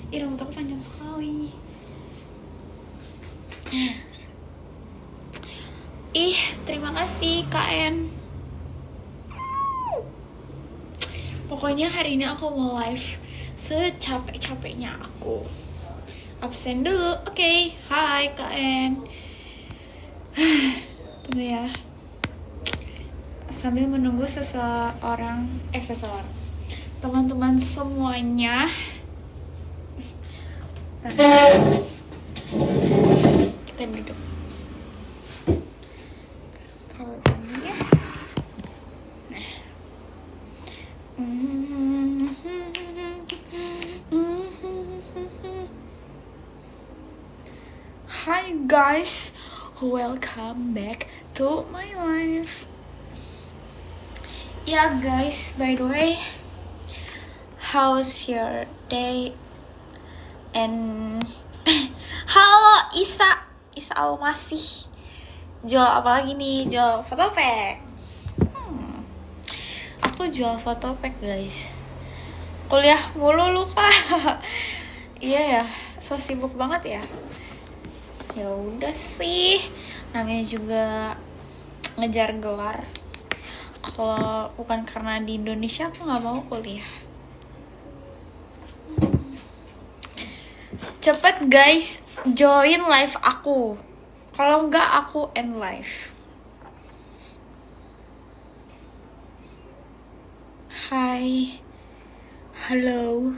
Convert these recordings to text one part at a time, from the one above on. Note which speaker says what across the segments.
Speaker 1: Ih, rambut aku panjang sekali. Ih, terima kasih KN. Pokoknya hari ini aku mau live secapek-capeknya aku. Absen dulu, oke. Hai KN. Tunggu ya. Sambil menunggu seseorang, teman-teman semuanya. Kita duduk. Kalau ini ya. Nah. Hi guys, welcome back to my life. Yeah guys, by the way, how's your day? And halo Isa Almasih. Jual apa lagi nih? Jual fotopack. Aku jual fotopack guys. Kuliah mulu lu kak. Iya ya, so sibuk banget ya. Ya udah sih, namanya juga ngejar gelar. Kalau bukan karena di Indonesia aku nggak mau kuliah. Cepet guys, join live aku. Kalau nggak aku end live. Hai, halo.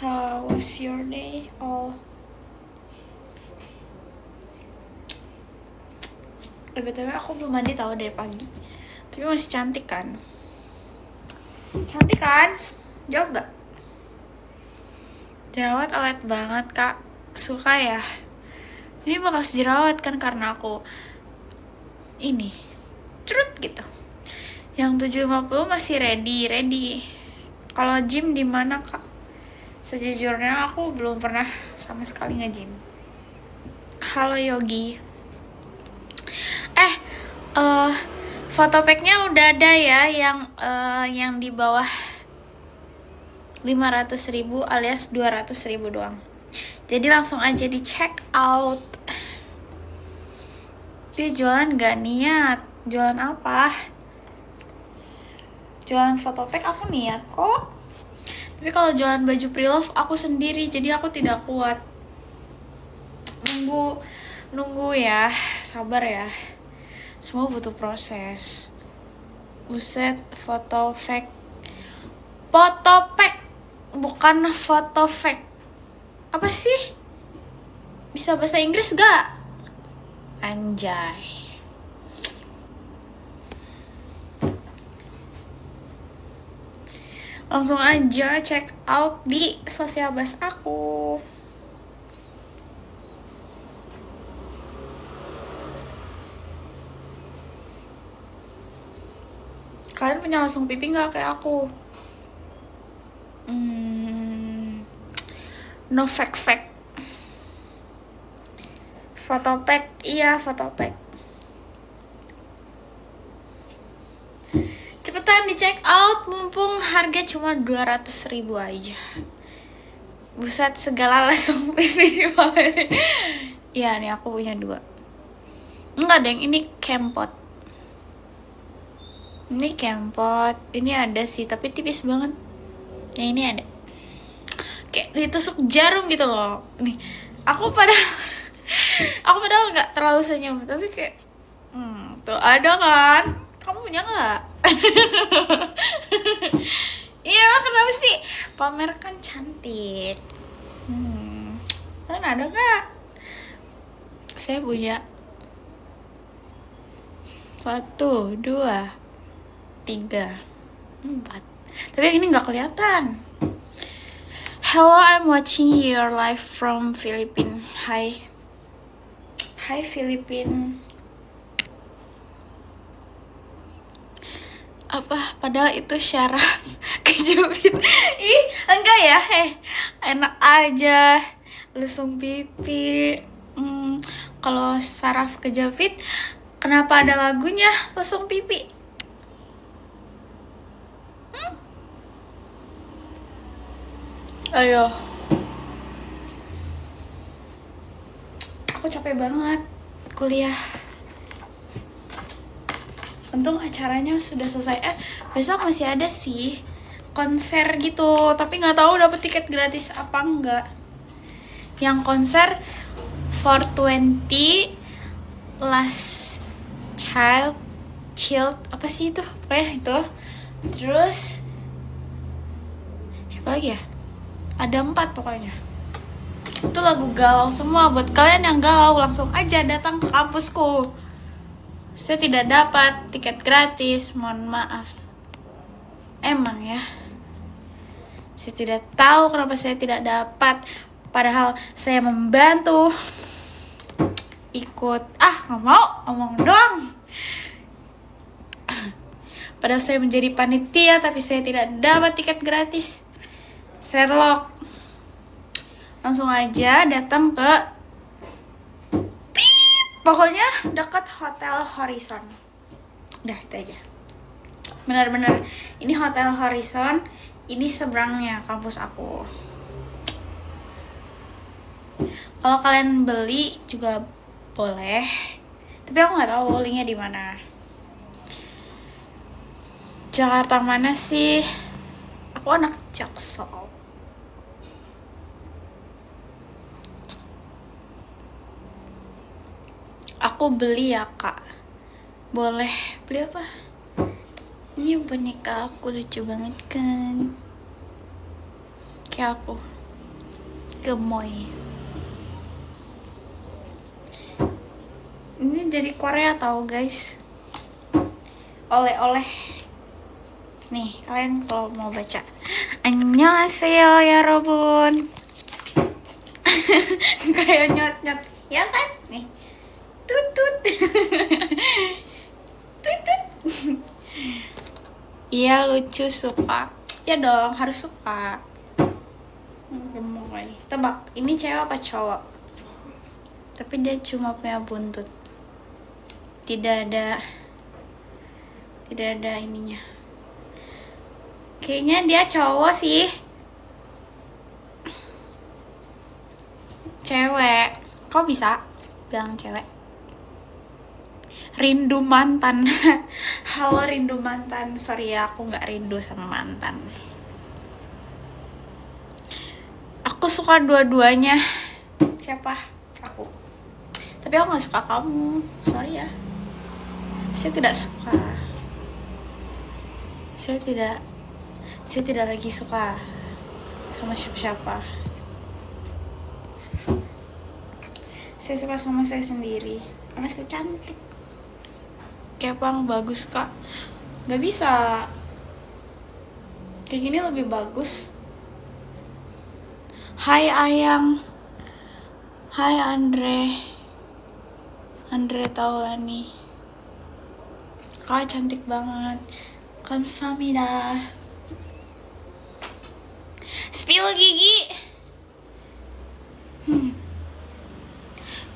Speaker 1: How was your day all? BTW aku belum mandi tahu dari pagi. Tapi masih cantik kan? Cantik kan? Jawab gak? Jerawat awet banget kak. Suka ya? Ini bekas jerawat kan karena aku ini cerut gitu. Yang 750 masih ready. Kalau gym di mana kak? Sejujurnya aku belum pernah sama sekali nge-gym. Halo Yogi. Fotopacknya udah ada ya yang di bawah 500.000 alias 200.000 doang. Jadi langsung aja di check out. Dia jualan gak niat. Jualan apa? Jualan fotopack aku niat kok. Tapi kalau jualan baju pre-love aku sendiri, jadi aku tidak kuat. Nunggu ya, sabar ya. Semua butuh proses. Buset, fotopack bukan fotopack. Apa sih? Bisa bahasa Inggris gak? Anjay. Langsung aja check out di sosial bus aku. Kalian punya langsung pipi gak kayak aku? No fake. Fotopack, iya fotopack. Cepetan di check out, mumpung harga cuma 200.000 aja. Buset, segala langsung pipi di bawah. Iya nih aku punya 2. Enggak deng, ini kempot. Ini kempot, ini ada sih tapi tipis banget. Yang ini ada. Kayak ditusuk jarum gitu loh. Nih, aku padahal nggak terlalu senyum, tapi kayak tuh ada kan? Kamu punya nggak? Iya, kenapa sih? Pamer kan cantik. Kan ada nggak? Saya punya 1, 2, 3, 4. Tapi yang ini nggak kelihatan. Hello, I'm watching your live from Philippines. Hi Philippines. Apa? Padahal itu syaraf kejepit. Ih, enggak ya? Enak aja. Lesung pipi. Kalau saraf kejepit, kenapa ada lagunya lesung pipi? Ayo. Aku capek banget kuliah. Untung acaranya sudah selesai. Besok masih ada sih konser gitu, tapi nggak tahu dapat tiket gratis apa enggak. Yang konser 420 Last Child apa sih itu? Pokoknya itu. Terus siapa lagi ya? Ada 4 pokoknya. Itu lagu galau semua. Buat kalian yang galau, langsung aja datang ke kampusku. Saya tidak dapat tiket gratis, mohon maaf. Emang ya, saya tidak tahu kenapa saya tidak dapat. Padahal saya membantu ikut. Nggak mau, ngomong doang. Padahal saya menjadi panitia, tapi saya tidak dapat tiket gratis. Sherlock, langsung aja datang ke pokoknya dekat Hotel Horizon. Udah itu aja. Benar-benar ini Hotel Horizon, ini seberangnya kampus aku. Kalau kalian beli juga boleh, tapi aku nggak tahu linknya di mana. Jakarta mana sih? Aku anak Jaksel. Aku beli ya kak. Boleh beli apa? Ini boneka aku lucu banget kan. Kayak aku gemoy. Ini dari Korea tau guys. Oleh-oleh. Nih kalian kalau mau baca Annyeonghaseyo ya Robun. Kayak nyot-nyot ya kan? Nih tutut. Tutut. Iya lucu, suka. Ya dong, harus suka. Gemoy. Tebak, ini cewek apa cowok? Tapi dia cuma punya buntut. Tidak ada ininya. Kayaknya dia cowok sih. Cewek. Kok bisa bilang cewek? Rindu mantan. Halo rindu mantan. Sorry ya, aku gak rindu sama mantan. Aku suka dua-duanya. Siapa? Aku. Tapi aku gak suka kamu. Sorry ya. Saya tidak suka. Saya tidak lagi suka sama siapa-siapa. Saya suka sama saya sendiri. Karena saya cantik. Kepang bagus kak. Gak bisa. Kayak gini lebih bagus. Hai Ayang. Hai Andre Taulani. Kak cantik banget. Kamsahamnida. Spill gigi.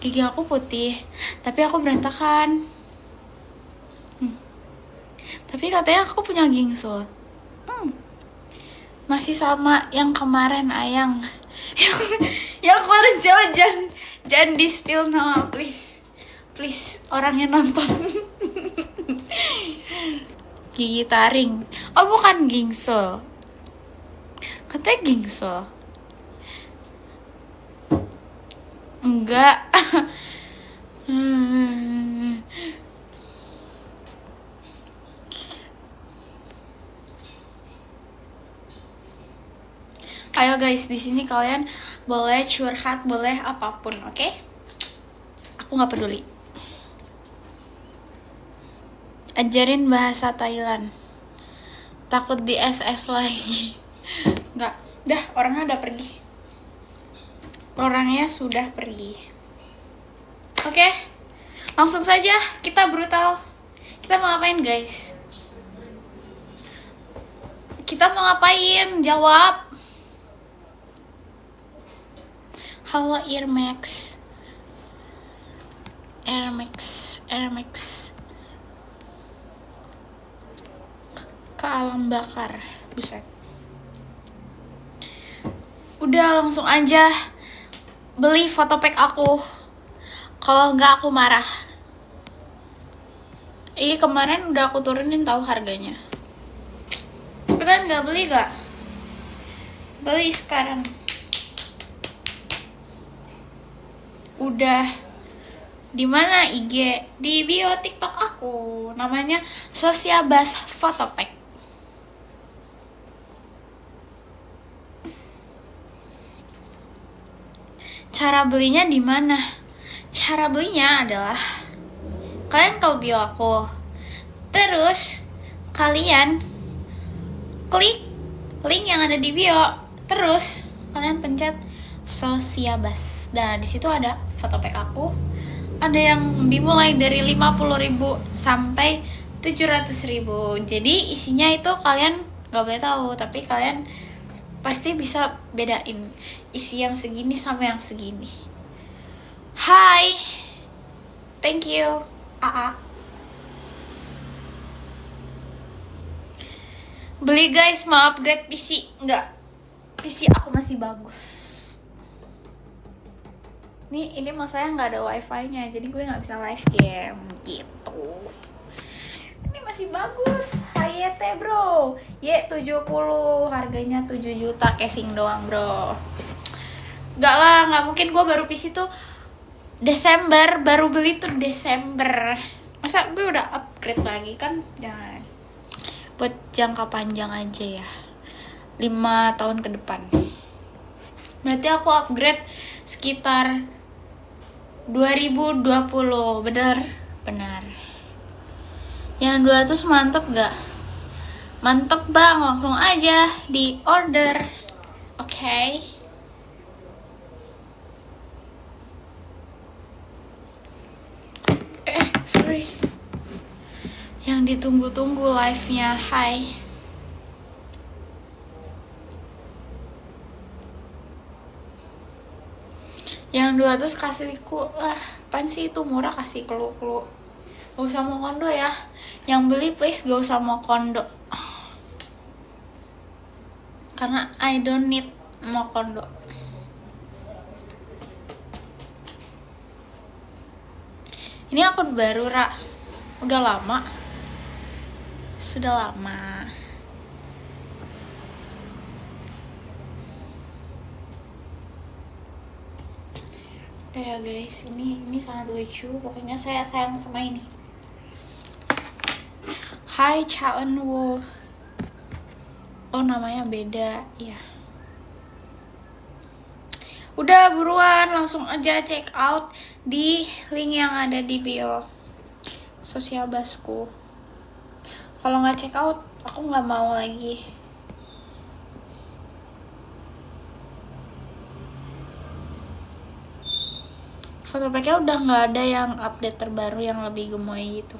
Speaker 1: Gigi aku putih, tapi aku berantakan. Tapi katanya aku punya gingsul. Masih sama yang kemarin Ayang. yang kemarin jangan di spill nama please orang yang nonton. Gigi taring. Oh bukan gingsul. Katanya gingsul. Enggak. Ayo guys, di sini kalian boleh curhat, boleh apapun, oke? Aku nggak peduli. Ajarin bahasa Thailand. Takut di SS lagi. Nggak, dah orangnya udah pergi. Orangnya sudah pergi. Oke, langsung saja kita brutal. Kita mau ngapain guys? Kita mau ngapain? Jawab. Halo Airmax. Ke alam bakar. Buset. Udah langsung aja beli fotopack aku. Kalau nggak aku marah. Kemarin udah aku turunin tahu harganya. Cepetan nggak beli gak? Beli sekarang. Udah. Di mana IG? Di bio TikTok aku. Namanya Sosiabas Fotopack. Cara belinya di mana? Cara belinya adalah kalian ke bio aku. Terus kalian klik link yang ada di bio. Terus kalian pencet Sosiabas. Nah, di situ ada fotopack aku. Ada yang dimulai dari 50.000 sampai 700.000. Jadi isinya itu kalian gak boleh tahu, tapi kalian pasti bisa bedain isi yang segini sama yang segini. Hai, thank you AA. Beli guys, mau upgrade PC. Enggak, PC aku masih bagus. Ini masalahnya nggak ada wifi-nya, jadi gue nggak bisa live game gitu. Ini masih bagus. HYT bro, Y70 harganya 7 juta casing doang bro. Nggak lah, nggak mungkin. Gue baru PC tuh Desember, baru beli tuh Desember. Masa gue udah upgrade lagi kan? Jangan. Buat jangka panjang aja ya, 5 tahun ke depan. Berarti aku upgrade sekitar 2020, benar. Yang 200 mantep gak? Mantep bang, langsung aja di order. Oke. Sorry. Yang ditunggu-tunggu live-nya, hai. Yang 200 kasih liku lah, apaan sih itu murah, kasih kelu-kelu. Gak usah mau kondo ya. Yang beli please gak usah mau kondo. Karena I don't need mau kondo. Ini akun baru, Ra. Udah lama. Sudah lama. Ya guys, ini sangat lucu. Pokoknya saya sayang sama ini. Hai Chaeun Woo. Oh, namanya beda ya. Udah buruan, langsung aja check out di link yang ada di bio Sosiabasku. Kalau nggak check out, aku nggak mau lagi. Fotopacknya udah nggak ada yang update terbaru yang lebih gemoy gitu.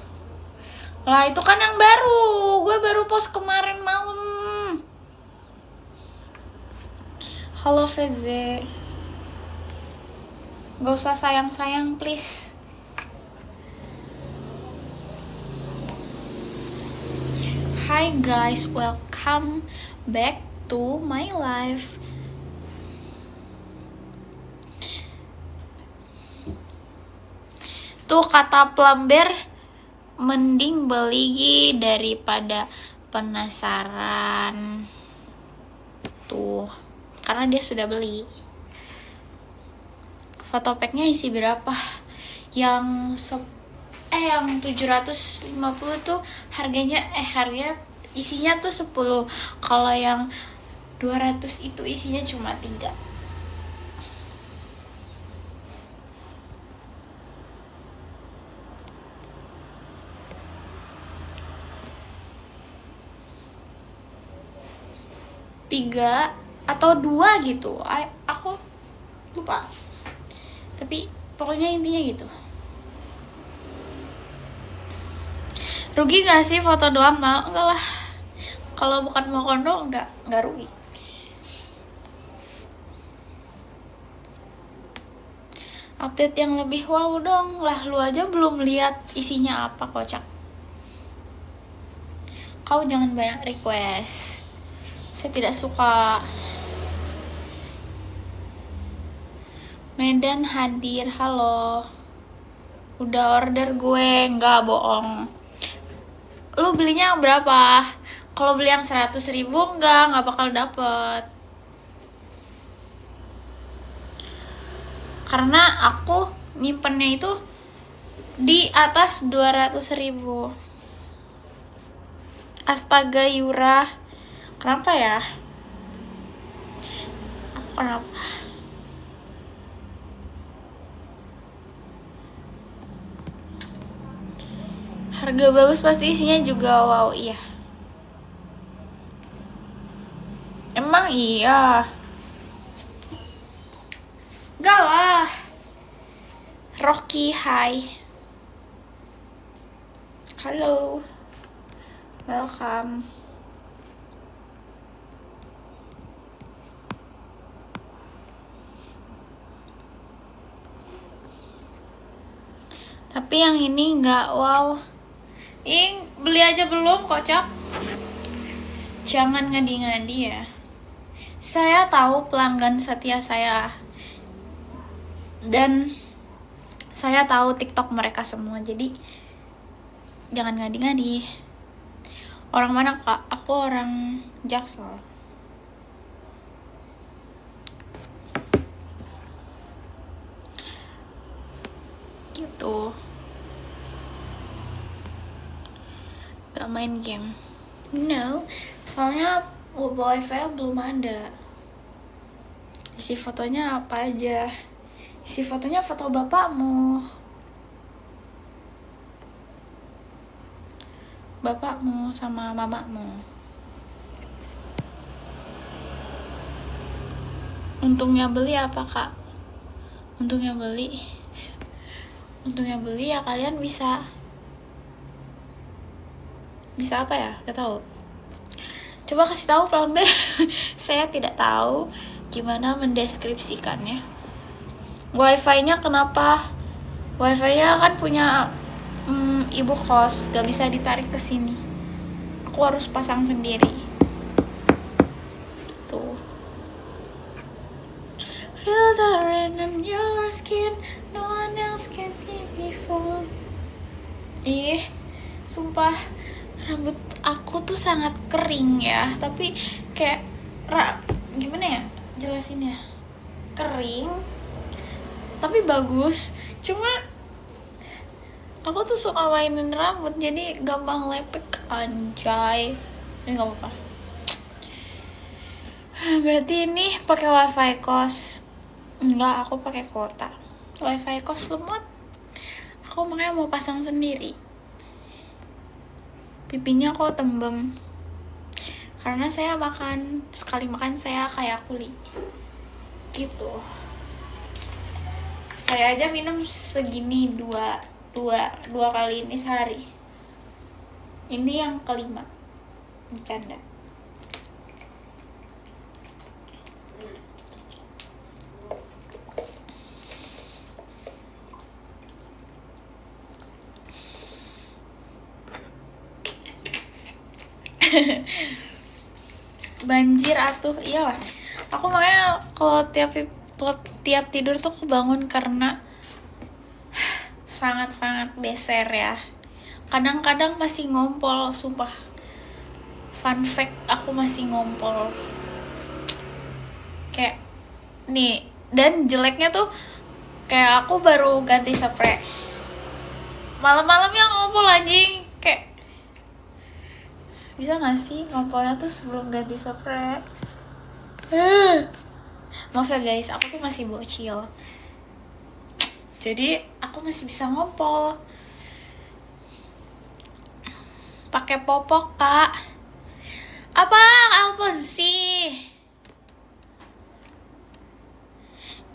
Speaker 1: Lah itu kan yang baru, gue baru post kemarin malam. Halo VZ, gak usah sayang-sayang please. Hi guys, welcome back to my life. Tuh kata plumber, mending beli daripada penasaran. Tuh, karena dia sudah beli. Fotopacknya isi berapa? Yang 750 tuh harganya isinya tuh 10. Kalau yang 200 itu isinya cuma 3. Tiga atau 2 gitu, aku lupa, tapi pokoknya intinya gitu. Rugi gak sih foto doang mal? Enggak lah, kalau bukan mau kondo enggak rugi. Update yang lebih wow dong. Lah lu aja belum lihat isinya apa, kocak. Kau jangan banyak request, saya tidak suka. Medan hadir, halo. Udah order gue, nggak bohong. Lu belinya berapa? Kalau beli yang 100.000 nggak bakal dapet. Karena aku nyimpennya itu di atas 200.000. Astaga Yura, kenapa ya? Aku kenapa? Harga bagus pasti isinya juga wow, iya. Emang iya. Gak lah. Rocky, hai. Halo. Welcome. Tapi yang ini nggak wow. Beli aja belum, kocak. Jangan ngadi-ngadi ya. Saya tahu pelanggan setia saya. Dan saya tahu TikTok mereka semua. Jadi jangan ngadi-ngadi. Orang mana, Kak? Aku orang Jaksel. Gitu. Gak main game. No, soalnya wifi belum ada. Isi fotonya apa aja? Isi fotonya foto bapakmu. Bapakmu sama mamamu. Untungnya beli apa, Kak? Untungnya beli ya kalian bisa apa ya? Gak tahu. Coba kasih tahu pelanggan. Saya tidak tahu gimana mendeskripsikannya. Wifi-nya kenapa? Wifi-nya kan punya ibu kos, gak bisa ditarik ke sini. Aku harus pasang sendiri. Tuh. Feel the rain on your skin, no one else can be before. Sumpah rambut aku tuh sangat kering ya, tapi kayak gimana ya jelasinnya, kering tapi bagus. Cuma aku tuh suka mainin rambut jadi gampang lepek, anjay. Ini nggak apa-apa. Berarti ini pakai wifi kos? Enggak, aku pakai kuota. Wifi kos lemot. Aku makanya mau pasang sendiri. Pipinya kok tembem. Karena saya sekali makan saya kayak kuli. Gitu. Saya aja minum segini dua kali ini sehari. Ini yang kelima. Bercanda. Banjir atuh, iyalah. Aku makanya kalau tiap tidur tuh kebangun karena sangat-sangat beser ya. Kadang-kadang masih ngompol, sumpah. Fun fact, aku masih ngompol. Kayak nih, dan jeleknya tuh kayak aku baru ganti spray. Malam-malamnya ngompol anjing. Kayak bisa gak sih ngompolnya tuh sebelum ganti spray? Maaf ya guys, aku tuh masih bocil. Jadi aku masih bisa ngompol. Pakai popok, Kak. Apa Alphonse sih?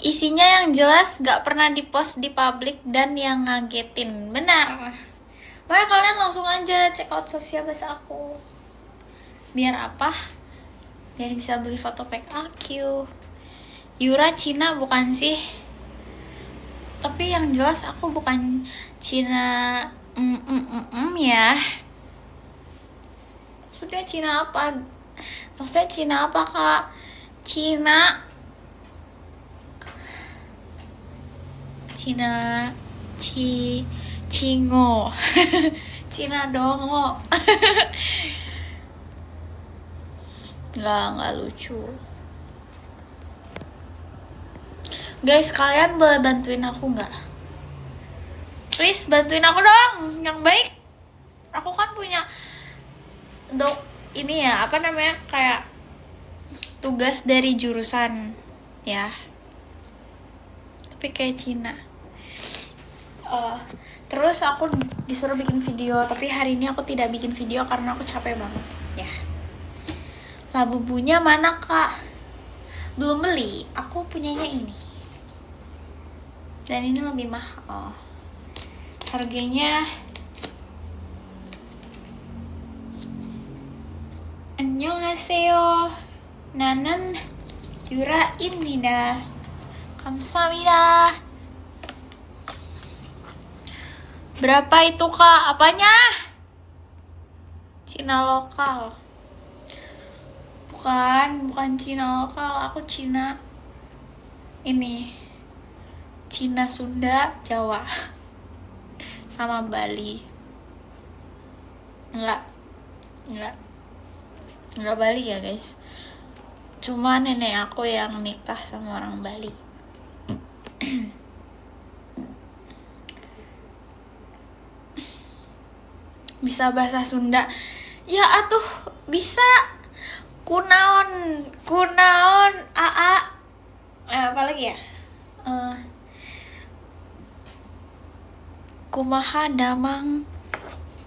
Speaker 1: Isinya yang jelas gak pernah dipost di publik dan yang ngagetin. Benar. Makanya kalian langsung aja check out sosial bahasa aku. Biar apa? Biar bisa beli foto pack aku. Yura Cina bukan sih? Tapi yang jelas aku bukan Cina ya. Maksudnya Cina apa? Maksudnya Cina apa, Kak? Cina Cina Cingo Cina dongo. Nggak lucu. Guys, kalian boleh bantuin aku nggak? Please bantuin aku dong, yang baik. Aku kan punya ini ya, apa namanya, kayak tugas dari jurusan ya, tapi kayak Cina. Terus aku disuruh bikin video, tapi hari ini aku tidak bikin video karena aku capek banget ya. Labubunya mana kak? Belum beli, aku punyanya ini. Dan ini lebih mahal. Harganya Annyeonghaseyo Nanan Yuraimnida Kamsahamnida. Berapa itu kak? Apanya? Cina lokal. Bukan Cina lokal, aku Cina ini, Cina Sunda Jawa sama Bali. Enggak Bali ya guys, cuma nenek aku yang nikah sama orang Bali. Bisa bahasa Sunda ya atuh, bisa. Kunaon aa, apa lagi ya, kumaha damang,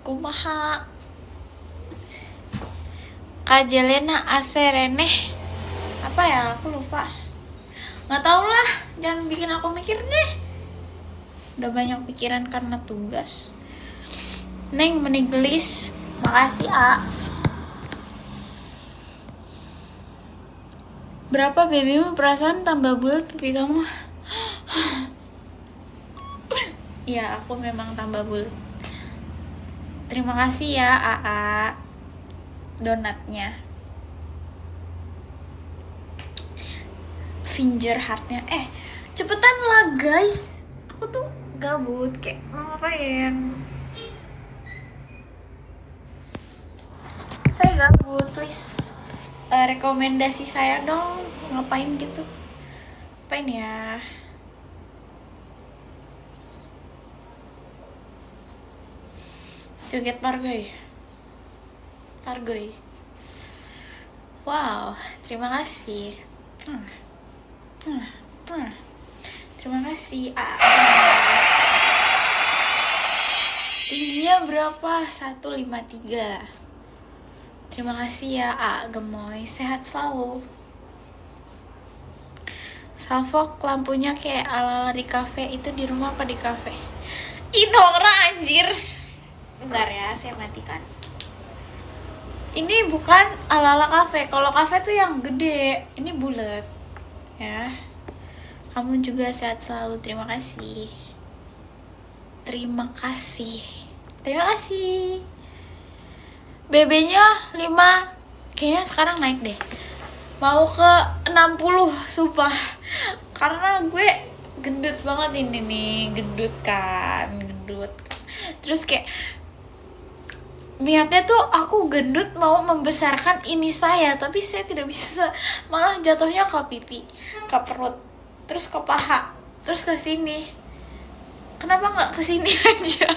Speaker 1: kumaha kajelena asereneh, apa ya, aku lupa. Nggak tau lah, jangan bikin aku mikir deh, udah banyak pikiran karena tugas. Neng meniglis, makasih A. Berapa babymu? Perasaan tambah bulat pipi kamu. Ya, aku memang tambah bulat. Terima kasih ya AA donatnya. Finger heartnya. Cepetan lah guys. Aku tuh gabut kayak mau ngapain. Saya gabut, please. Rekomendasi saya dong, ngapain gitu, ngapain ya. Joget Pargoy. Wow, terima kasih. Terima kasih. Tingginya berapa? 153. Terima kasih ya A Gemoy, sehat selalu. Salfok lampunya kayak ala-ala di cafe. Itu di rumah apa di cafe? Inora anjir. Bentar ya, saya matikan. Ini bukan ala-ala cafe. Kalau cafe tuh yang gede, ini bulat. Ya. Kamu juga sehat selalu. Terima kasih. BB-nya 5, kayaknya sekarang naik deh, mau ke 60 sumpah, karena gue gendut banget ini nih, gendut. Terus kayak niatnya tuh aku gendut mau membesarkan ini saya, tapi saya tidak bisa, malah jatuhnya ke pipi, ke perut, terus ke paha, terus ke sini. Kenapa nggak ke sini aja?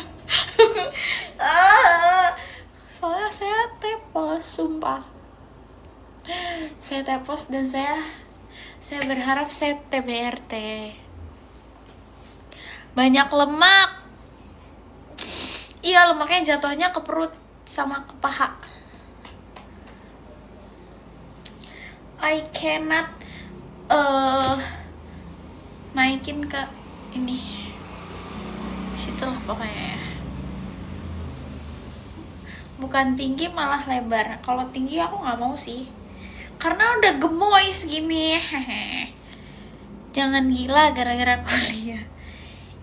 Speaker 1: Soalnya saya tepos, sumpah. Saya tepos dan saya berharap saya TBRT. Banyak lemak. Iya, lemaknya jatuhnya ke perut sama ke paha. I cannot naikin ke ini. Situlah pokoknya ya. Bukan tinggi malah lebar. Kalau tinggi aku nggak mau sih, karena udah gemoy segini. Jangan gila gara-gara kuliah.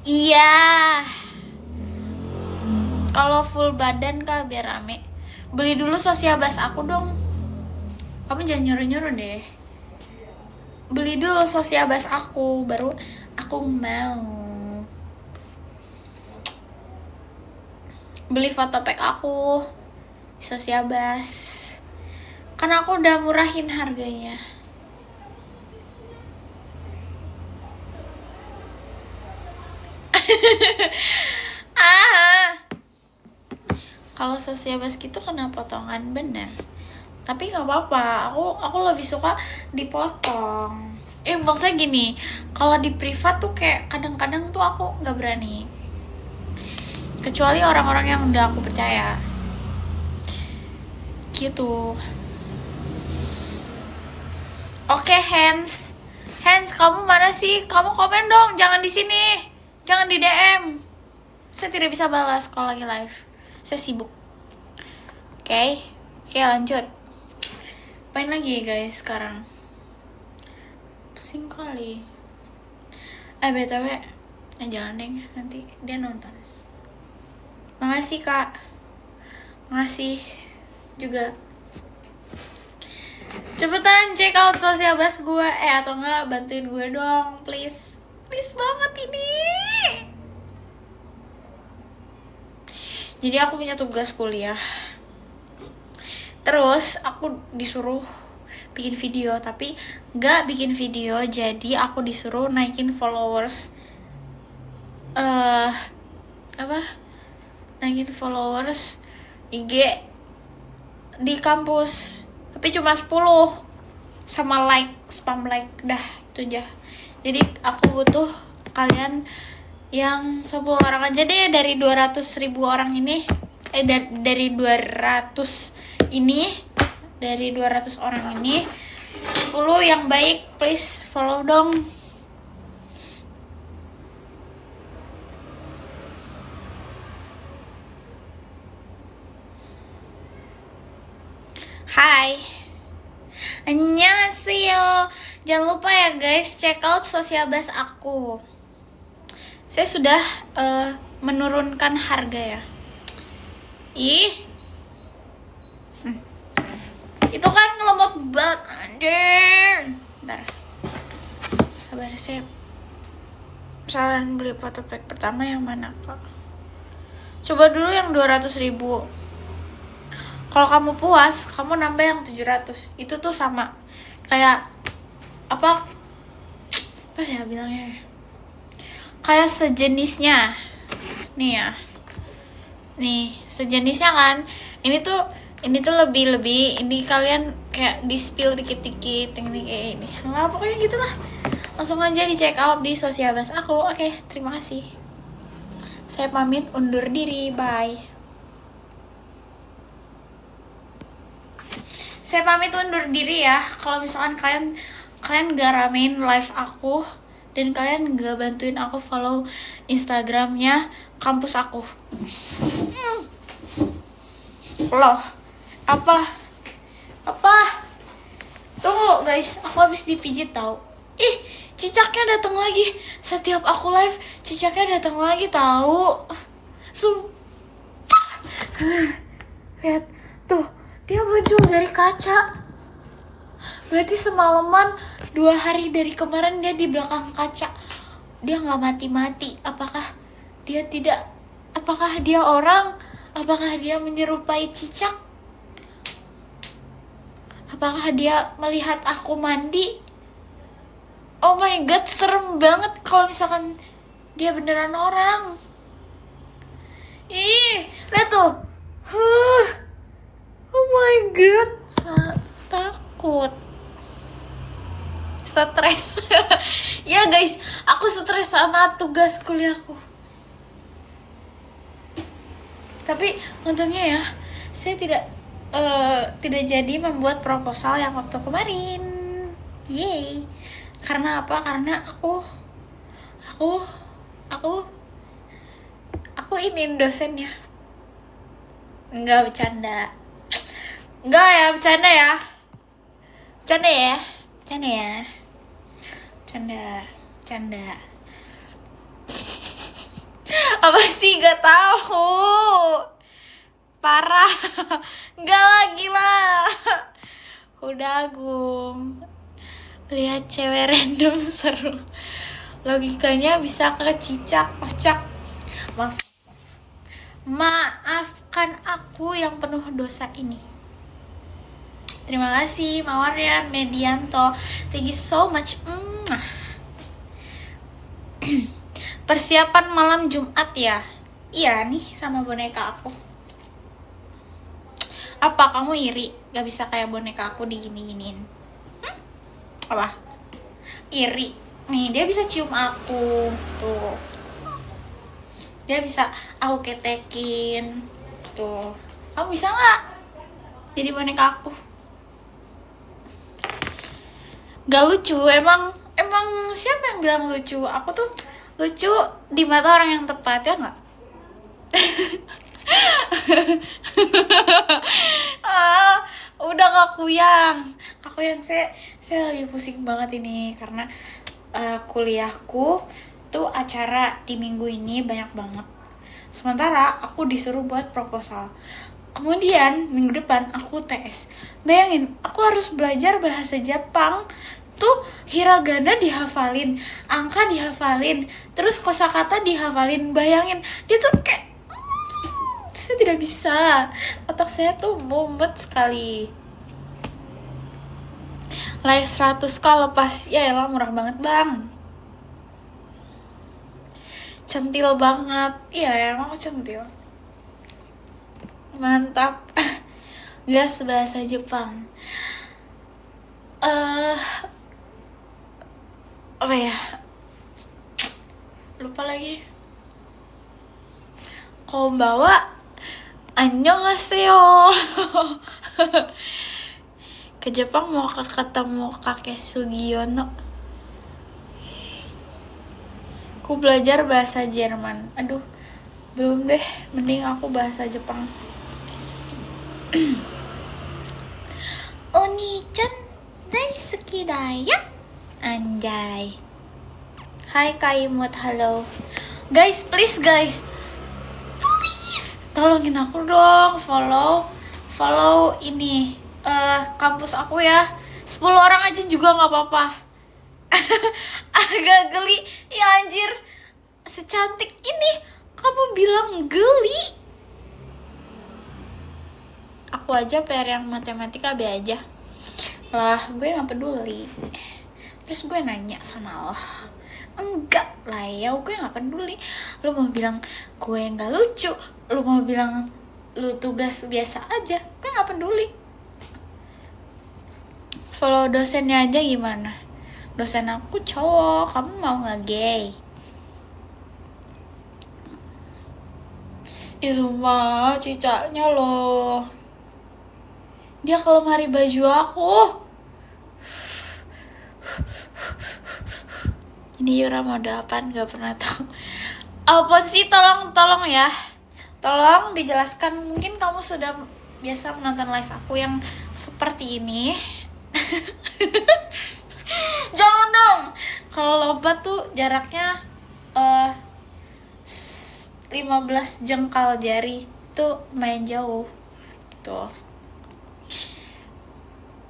Speaker 1: Iya. Kalau full badan kah biar rame. Beli dulu sosiabas aku dong. Kamu jangan nyuruh-nyuruh deh. Beli dulu sosiabas aku, baru aku mau. beli fotopack aku di Sosiabas. Karena aku udah murahin harganya. Kalau Sosiabas gitu kena potongan bener. Tapi nggak apa-apa, aku lebih suka dipotong. Maksudnya gini, kalau di privat tuh kayak kadang-kadang tuh aku nggak berani. Kecuali orang-orang yang udah aku percaya. Gitu. Oke, Hans, kamu mana sih? Kamu komen dong, jangan di sini, jangan di DM. Saya tidak bisa balas kalau lagi live. Saya sibuk. Oke, lanjut. Apain lagi guys sekarang? Pusing kali. BTW, jangan deh, nanti dia nonton. Makasih kak. Makasih juga. Cepetan check out Sosiabas gue, atau enggak bantuin gue dong, please. Please banget ini. Jadi aku punya tugas kuliah. Terus aku disuruh bikin video, tapi gak bikin video, jadi aku disuruh naikin followers. Naikin followers IG di kampus. Tapi cuma 10. Sama spam like, dah itu aja. Jadi aku butuh kalian yang 10 orang aja deh dari 200.000 orang ini. Dari 200 ini, dari 200 orang ini 10 yang baik, please follow dong. Hai, annyeonghaseyo. Jangan lupa ya guys, check out Sosiabas aku. Saya sudah menurunkan harga ya. Itu kan lemot banget, anjing. Bentar, sabar, saya saran beli fotopack pertama yang mana kak? Coba dulu yang 200.000. Kalau kamu puas, kamu nambah yang 700. Itu tuh sama kayak apa sih ya bilangnya, kayak sejenisnya. Nih ya, nih sejenisnya kan. Ini tuh lebih ini kalian kayak di spill dikit-dikit ini kayak ini. Nah, pokoknya gitulah. Langsung aja di check out di Sosiabas aku. Oke, terima kasih. Saya pamit undur diri. Bye. Saya pamit undur diri ya. Kalau misalkan kalian gak ramein live aku dan kalian gak bantuin aku follow Instagramnya kampus aku. Loh, apa? Tunggu guys, aku habis dipijit tau. Cicaknya datang lagi. Setiap aku live, cicaknya datang lagi tau. Sumpah. Lihat, tuh, dia muncul dari kaca. Berarti semalaman 2 hari dari kemarin dia di belakang kaca. Dia gak mati-mati. Apakah dia orang? Apakah dia menyerupai cicak? Apakah dia melihat aku mandi? Oh my god, serem banget kalau misalkan dia beneran orang. Lihat tuh. Oh my god, takut. Stres. Ya guys, aku stres sama tugas kuliahku. Tapi untungnya ya, saya tidak jadi membuat proposal yang waktu kemarin. Yeay. Karena apa? Karena aku ini dosennya. Enggak bercanda. Enggak ya, bercanda ya. Bercanda. Apa sih, gak tahu. Parah. Enggak lagi lah. Udah Agung. Lihat cewek random seru. Logikanya bisa ke cicak, kocak. Maafkan aku yang penuh dosa ini. Terima kasih Mawarian Medianto. Thank you so much. Persiapan malam Jumat ya. Iya nih sama boneka aku. Apa kamu iri? Gak bisa kayak boneka aku digini-giniin. Apa? Iri. Nih dia bisa cium aku. Tuh. Dia bisa aku ketekin. Tuh. Kamu bisa gak jadi boneka aku? Gak lucu. Emang siapa yang bilang lucu? Aku tuh lucu di mata orang yang tepat, ya gak? Udah kakuyang saya lagi pusing banget ini karena kuliahku tuh acara di minggu ini banyak banget, sementara aku disuruh buat proposal. Kemudian minggu depan aku tes. Bayangin, aku harus belajar bahasa Jepang tuh, hiragana dihafalin, angka dihafalin, terus kosakata dihafalin. Bayangin, dia tuh kayak saya tidak bisa, otak saya tuh mumet sekali. Like 100k lepas, ya elah murah banget bang. Centil banget, iya emang aku centil. Mantap. Gas bahasa Jepang. Apa ya? Lupa lagi. Konbawa. Annyeonghaseyo. Ke Jepang mau ketemu kakek Sugiono. Aku belajar bahasa Jerman. Aduh, belum deh. Mending aku bahasa Jepang. Oni-chan daisuki da ya. Anjay. Hai Kaimut, halo. Guys, please guys. Please, tolongin aku dong, follow ini kampus aku ya. 10 orang aja juga gak apa-apa. Agak geli. Ya anjir, secantik ini kamu bilang geli. Aku aja PR yang matematika B aja. Lah, gue gak peduli. Terus gue nanya sama Allah, enggak lah ya, gue gak peduli. Lu mau bilang gue gak lucu, lu mau bilang lu tugas biasa aja, gue gak peduli. Follow dosennya aja gimana? Dosen aku cowok, kamu mau gak gay? Ih sumpah, cicaknya loh, dia ke lemari baju aku. Ini Yura mode apaan, gak pernah tahu. Apa sih, tolong ya, tolong dijelaskan. Mungkin kamu sudah biasa menonton live aku yang seperti ini. Jangan dong. Kalau lompat tuh jaraknya 15 jengkal jari tuh main jauh gitu.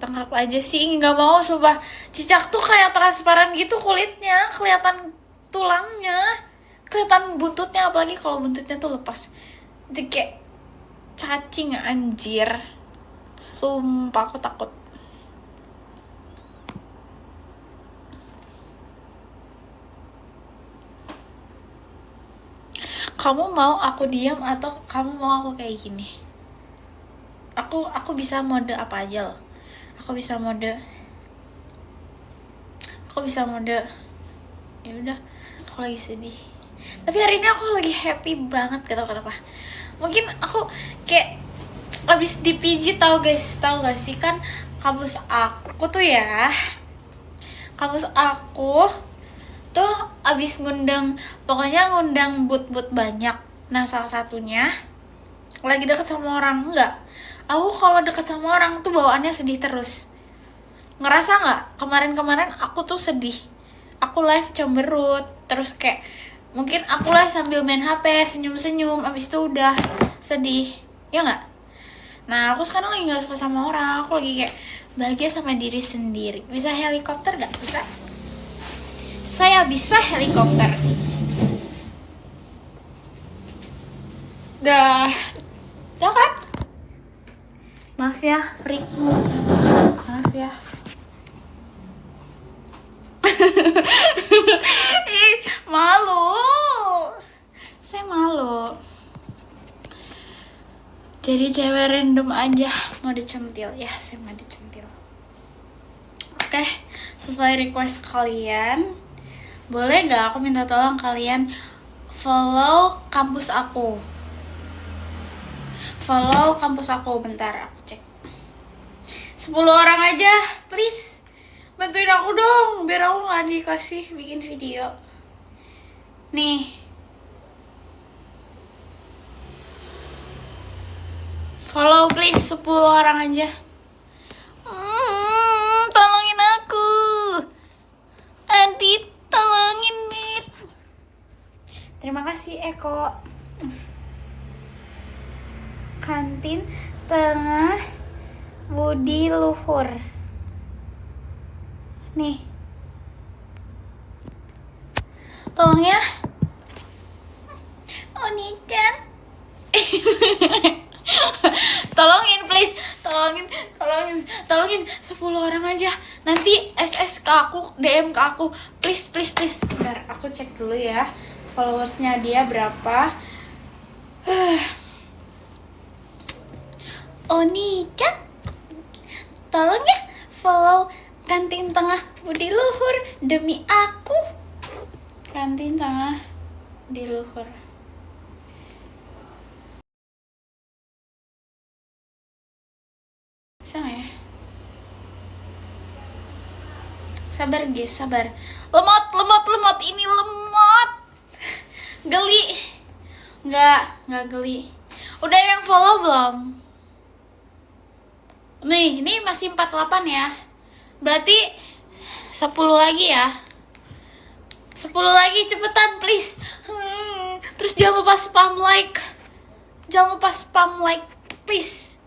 Speaker 1: Tangkap aja sih, nggak mau. Sumpah, cicak tuh kayak transparan gitu kulitnya, kelihatan tulangnya, kelihatan buntutnya, apalagi kalau buntutnya tuh lepas. Itu kayak cacing anjir. Sumpah aku takut. Kamu mau aku diam atau kamu mau aku kayak gini? Aku bisa mode apa aja loh. Aku bisa mode. Ya udah, aku lagi sedih. Tapi hari ini aku lagi happy banget, gak tau kenapa. Mungkin aku kayak abis dipijit, tau gak sih kan kampus aku tuh ya. Kampus aku tuh abis ngundang but banyak. Nah salah satunya lagi deket sama orang. Enggak, aku kalau deket sama orang tuh bawaannya sedih terus. Ngerasa gak? Kemarin aku tuh sedih, aku live cemberut, terus kayak mungkin aku live sambil main HP, senyum-senyum, abis itu udah sedih, ya gak? Nah aku sekarang lagi gak suka sama orang, aku lagi kayak bahagia sama diri sendiri. Bisa helikopter gak? Bisa? Saya bisa helikopter. Dah kan? Maaf ya, freak. Maaf ya. Ih, malu. Saya malu. Jadi cewek random aja mau dicentil. Ya, saya mau dicentil. Oke, sesuai request kalian, boleh gak aku minta tolong kalian follow kampus aku? Follow kampus aku, bentar aku cek. 10 orang aja, please. Bantuin aku dong, biar aku gak dikasih bikin video. Nih. Follow please, 10 orang aja. Tolongin aku. Adit, tolongin Dit. Terima kasih Eko. Kantin Tengah Budi Luhur. Nih. Tolong ya. Onikan. Tolongin please. Tolongin 10 orang aja. Nanti SS ke aku, DM ke aku. Please. Bentar, aku cek dulu ya. Followersnya dia berapa. Onikan, tolong ya follow Kantin Tengah Budi Luhur demi aku. Kantin Tengah Budi Luhur. Bisa gak ya? Sabar guys, sabar. Lemot, ini lemot. Geli. Nggak geli. Udah ada yang follow belum? Nih, ini masih 48 ya. Berarti 10 lagi ya. 10 lagi, cepetan please. Terus jangan lupa spam like. Please.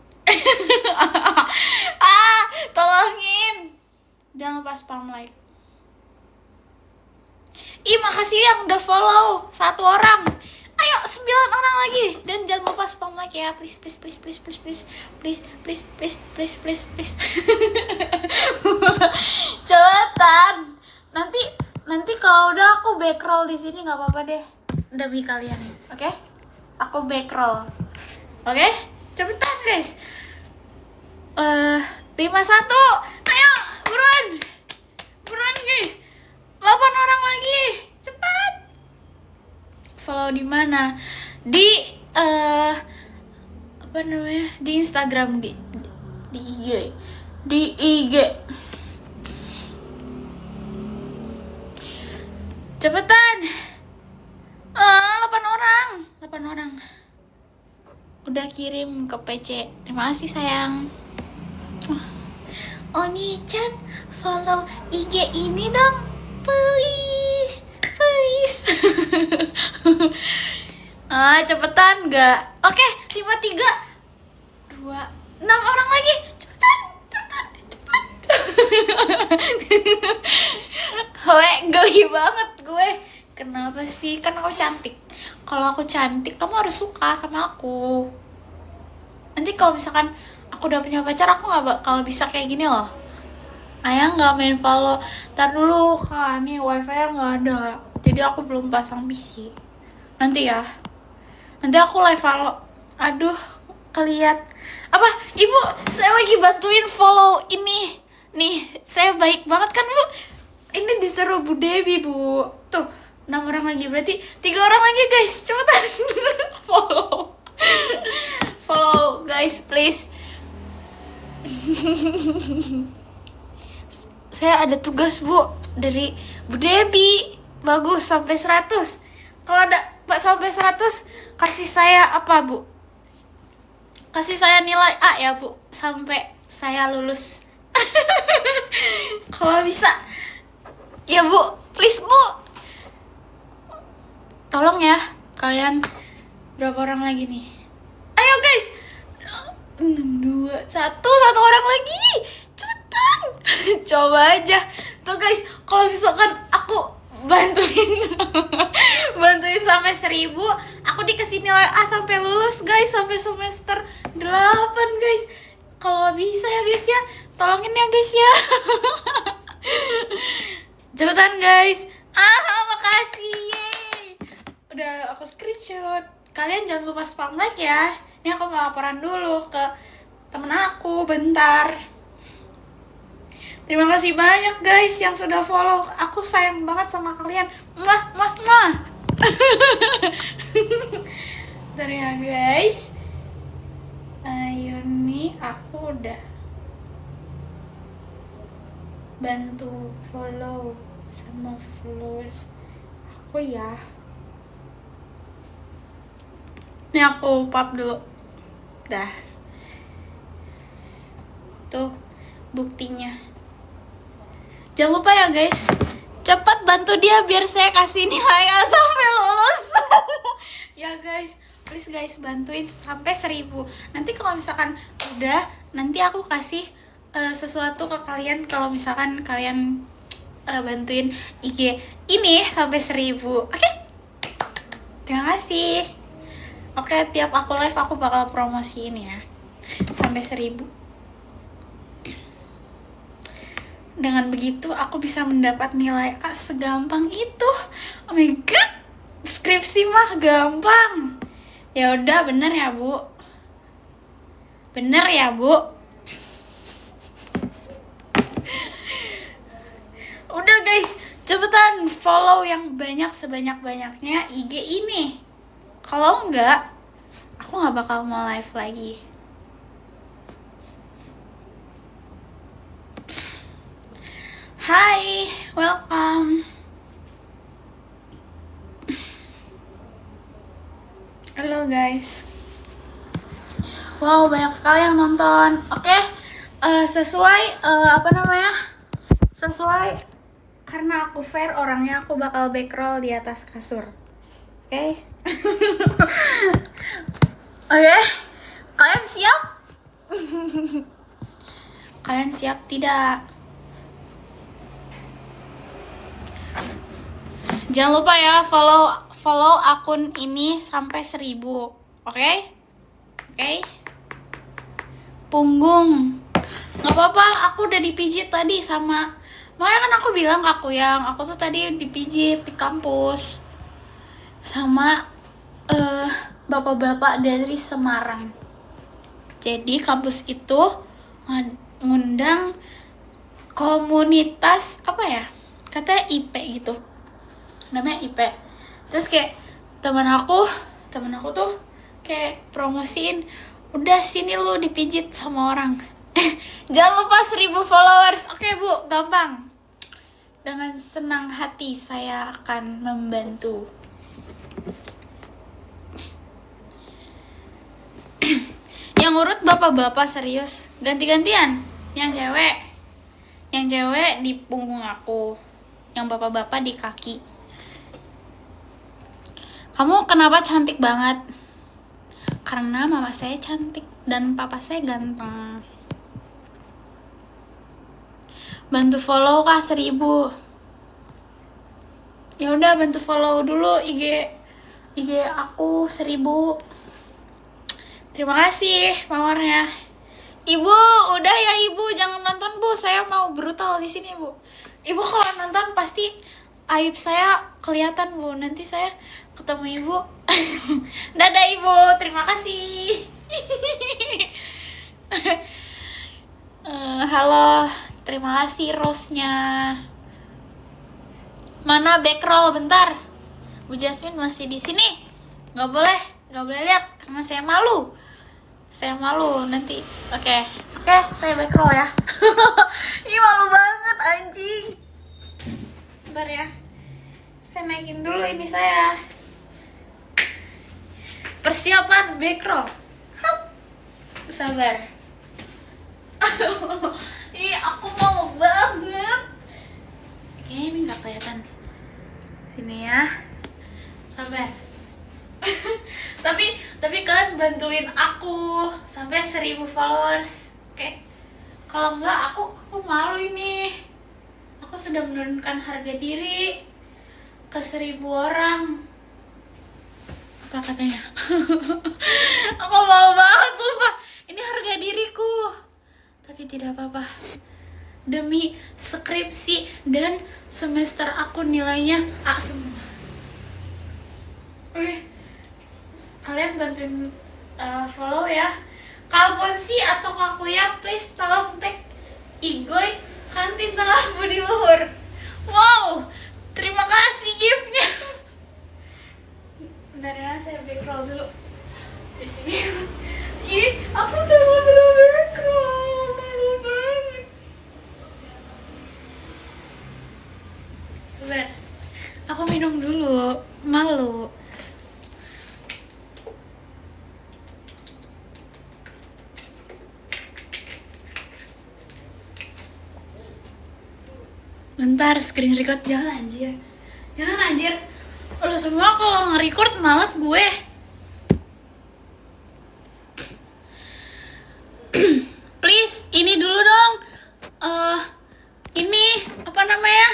Speaker 1: Tolongin. Jangan lupa spam like. Ih, makasih yang udah follow 1 orang. Ayo 9 orang lagi. Dan jangan lupa spam like ya, please. Cepetan. Nanti kalau udah aku backroll di sini nggak apa-apa deh, demi kalian. Oke? Aku backroll. Oke? Cepetan guys. 51. Ayo, buruan guys. 8 orang lagi. Cepat. Follow di mana? Di apa namanya? Di Instagram, di IG. Di IG. Cepetan. 8 orang. Udah kirim ke PC. Terima kasih sayang. Oni-chan, follow IG ini dong. Please. Cepetan nggak? Oke, 53 2 6 orang lagi. Cepetan. Geli banget gue. Kenapa sih? Kan aku cantik. Kalau aku cantik, kamu harus suka sama aku. Nanti kalau misalkan aku udah punya pacar, aku nggak bakal bisa kayak gini loh. Ayah nggak main follow. Ntar dulu kan, nih wifi-nya nggak ada. Jadi aku belum pasang PC. Nanti ya. Nanti aku live follow. Aduh, keliat. Apa? Ibu, saya lagi bantuin follow ini. Nih, saya baik banget kan, Bu? Ini disuruh Bu Dewi, Bu. Tuh, 6 orang lagi. Berarti 3 orang lagi, guys. Cepetan. Follow, guys, please. Saya ada tugas, Bu, dari Bu Dewi. Bagus, sampai 100. Kalau ada Pak sampai 100, kasih saya apa, Bu? Kasih saya nilai A ya, Bu, sampai saya lulus. Kalau bisa. Ya, Bu, please, Bu. Tolong ya, kalian. Berapa orang lagi nih? Ayo, guys. 2, 1 orang lagi. Cepetan. Coba aja. Tuh, guys, kalau misalkan aku bantuin sampai 1000, aku dikasih nilai A sampai lulus guys, sampai semester 8 guys. Kalau bisa ya guys ya, tolongin ya guys ya. Cepetan guys. Makasih. Yeay. Udah aku screenshot. Kalian jangan lupa spam like ya. Ini aku mau laporan dulu ke temen aku bentar. Terima kasih banyak guys yang sudah follow. Aku sayang banget sama kalian. Muah. Bentar ya guys. Ayo nih, aku udah bantu follow sama followers aku ya. Ini aku pap dulu. Dah. Tuh buktinya. Jangan lupa ya guys, cepat bantu dia biar saya kasih nilai A sampai lulus. Ya guys, please guys, bantuin sampai 1000. Nanti kalau misalkan udah, nanti aku kasih sesuatu ke kalian kalau misalkan kalian bantuin IG ini sampai 1000. Oke? Terima kasih. Oke, tiap aku live aku bakal promosiin ya sampai 1000. Dengan begitu aku bisa mendapat nilai A segampang itu. Oh my god, skripsi mah gampang. Ya udah, bener ya Bu? Bener ya Bu? Udah guys, cepetan follow yang banyak sebanyak-banyaknya IG ini. Kalau enggak, aku nggak bakal mau live lagi. Hai, welcome. Halo guys. Wow, banyak sekali yang nonton. Oke, sesuai sesuai karena aku fair orangnya, aku bakal backroll di atas kasur. Oke. Oke. Kalian siap? Kalian siap tidak? Jangan lupa ya follow akun ini sampai 1000. Oke? Punggung. Nggak apa-apa, aku udah dipijit tadi sama, makanya kan aku bilang ke aku tuh tadi dipijit di kampus sama bapak-bapak dari Semarang. Jadi kampus itu ngundang komunitas apa ya? Katanya IP gitu. Namanya IP. Terus kayak teman aku tuh kayak promosiin, udah sini lu dipijit sama orang. Jangan lupa 1000 followers. Oke Bu, gampang. Dengan senang hati saya akan membantu. Yang urut bapak-bapak, serius. Ganti-gantian. Yang cewek di punggung aku, yang bapak-bapak di kaki. Kamu kenapa cantik banget? Karena mama saya cantik dan papa saya ganteng. Bantu follow kah 1000? Ya udah, bantu follow dulu IG aku 1000. Terima kasih mawarnya. Ibu, udah ya Ibu, jangan nonton Bu. Saya mau brutal di sini Bu. Ibu kalau nonton pasti aib saya kelihatan Bu. Nanti saya ketemu Ibu. Dadah Ibu, terima kasih. Halo, terima kasih rose-nya. Mana backroll bentar? Bu Jasmine masih di sini. Nggak boleh lihat karena saya malu. Nanti. Oke, saya backroll ya. Ih, malu banget anjing. Bentar ya. Saya naikin dulu ini saya. Persiapan backroll. Sabar. Ih, aku mau banget. Kayaknya ini nggak kelihatan. Sini ya. Sabar. tapi kalian bantuin aku sampai 1000 followers. Oke. Kalau enggak aku malu ini. Aku sudah menurunkan harga diri ke 1000 orang. Apa apa katanya. Aku malu banget sumpah, ini harga diriku, tapi tidak apa-apa, demi skripsi dan semester aku nilainya A semua. Oke, kalian bantuin follow ya. Kalponsi atau Kakuya, please tolong tag Igoy kantin tengah budi luhur. Wow, terima kasih giftnya. Bentar ya, saya backroll dulu di sini. Ih, aku udah ngobrol backroll, malu banget. Bentar, aku minum dulu, malu. Bentar, screen record. Jangan anjir. Lu semua kalau nge-record malas gue. Please, ini dulu dong. Ini apa namanya?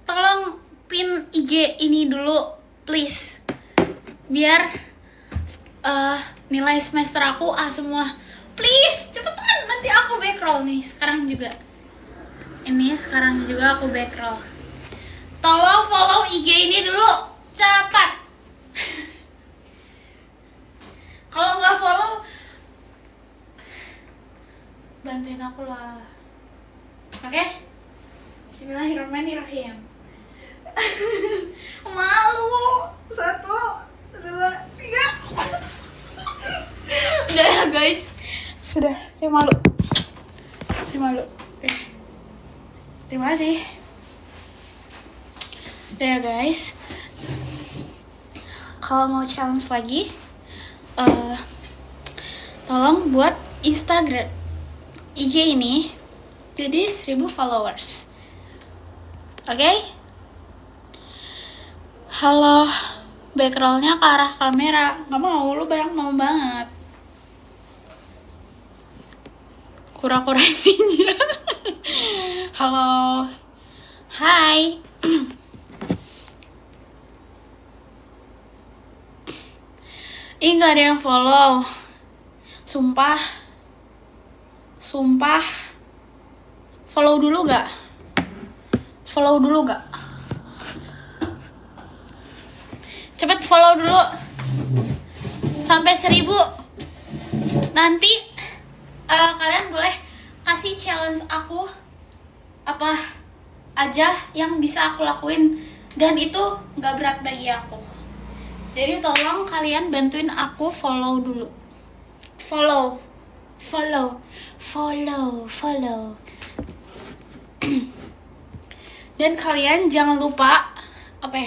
Speaker 1: Tolong pin IG ini dulu, please. Biar nilai semester aku A semua. Please, cepetan, nanti aku backroll nih sekarang juga. Ini sekarang juga aku backroll. Tolong follow IG ini dulu, cepat. Kalau nggak follow, bantuin aku lah. Oke? Bismillahirrahmanirrahim. Malu. 1, 2, 3. Udah ya guys. Sudah, saya malu. Oke. Terima kasih. Udah ya guys. Kalau mau challenge lagi, tolong buat Instagram IG ini jadi 1000 followers. Oke? Halo, backgroundnya ke arah kamera. Gak mau, lu mau banget. Kura-kura ninja. Halo. Hai. Ih, gak ada yang follow. Sumpah. Follow dulu gak? Cepet follow dulu. Sampai 1000. Nanti kalian boleh kasih challenge aku apa aja yang bisa aku lakuin, dan itu gak berat bagi aku. Jadi tolong kalian bantuin aku follow dulu. Follow. Dan kalian jangan lupa apa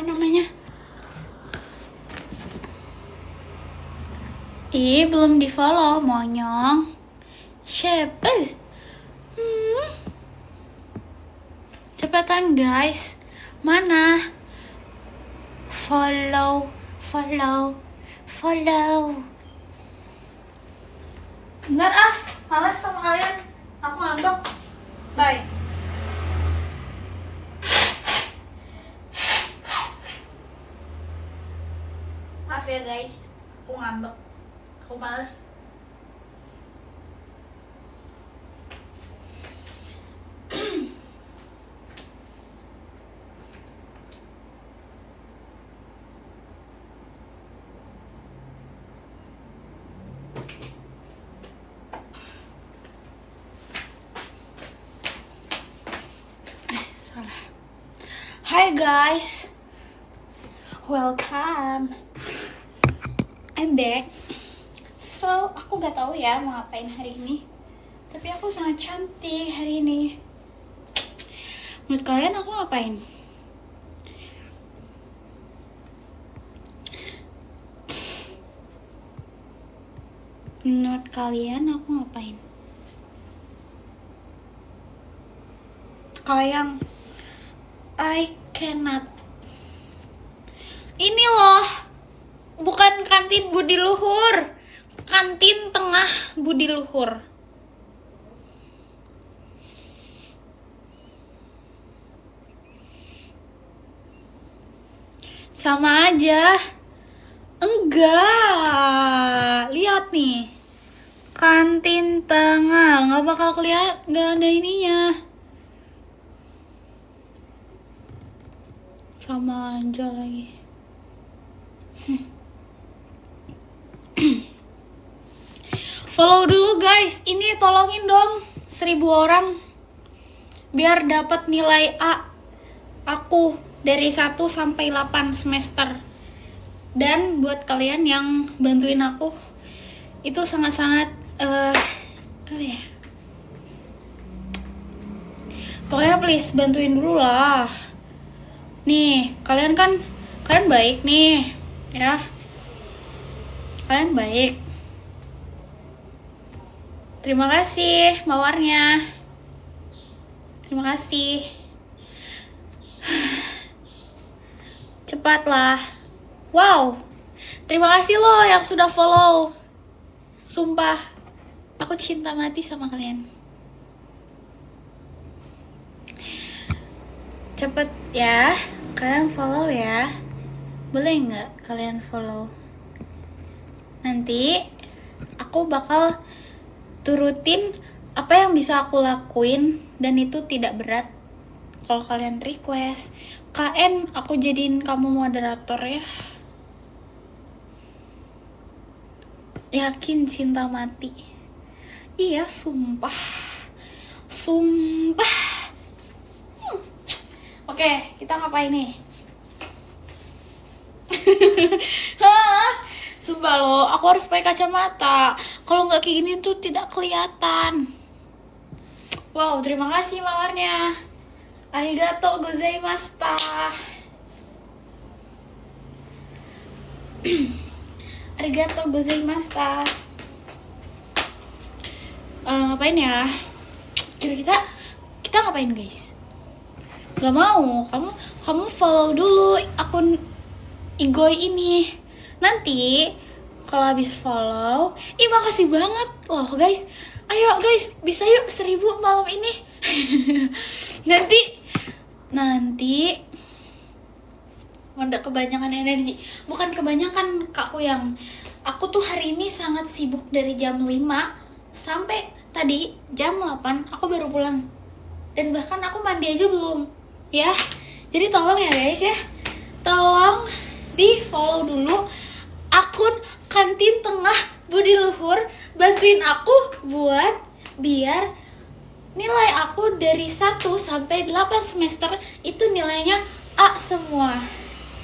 Speaker 1: namanya? Belum di follow, monyong. Siapa? Cepetan guys. Mana? Follow. Bentar malas sama kalian. Aku ngambek. Bye. Maaf ya guys, aku ngambek. Aku males. Hi guys, welcome. I'm back. So, aku gak tahu ya mau ngapain hari ini. Tapi aku sangat cantik hari ini. Menurut kalian aku ngapain? Menurut kalian aku ngapain? Kalian I cannot. Ini loh, bukan kantin Budi Luhur, kantin tengah Budi Luhur. Sama aja. Enggak. Lihat nih. Kantin tengah. Nggak bakal kelihatan. Nggak ada ininya. Sama aja lagi. Follow dulu guys. Ini tolongin dong 1000 orang. Biar dapat nilai A. Aku dari 1 sampai 8 semester. Dan buat kalian yang bantuin aku, itu sangat-sangat apa ya? Pokoknya please bantuin dulu lah. Nih, kalian baik nih, ya. Kalian baik. Terima kasih mawarnya. Terima kasih. Cepatlah. Wow. Terima kasih loh yang sudah follow. Sumpah, aku cinta mati sama kalian. Cepet ya, kalian follow ya. Boleh nggak kalian follow? Nanti aku bakal turutin apa yang bisa aku lakuin, dan itu tidak berat. Kalau kalian request, KN aku jadiin kamu moderator ya. Yakin cinta mati. Iya, sumpah. Sumpah. Oke, kita ngapain nih? Sumpah loh, aku harus pakai kacamata. Kalau nggak kayak gini tuh tidak kelihatan. Wow, terima kasih mawarnya. Arigato gozaimashita. Arigato gozaimashita. Ngapain ya? Kita ngapain guys? Gak mau. Kamu follow dulu akun Igoy ini. Nanti kalau habis follow, makasih banget loh guys. Ayo guys, bisa yuk 1000 malam ini. Nanti udah kebanyakan energi. Bukan kebanyakan kakku yang aku tuh hari ini sangat sibuk dari jam 5 sampai tadi jam 8 aku baru pulang. Dan bahkan aku mandi aja belum. Ya. Jadi tolong ya guys ya. Tolong di follow dulu akun Kantin Tengah Budi Luhur. Bantuin aku biar nilai aku dari 1 sampai 8 semester itu nilainya A semua.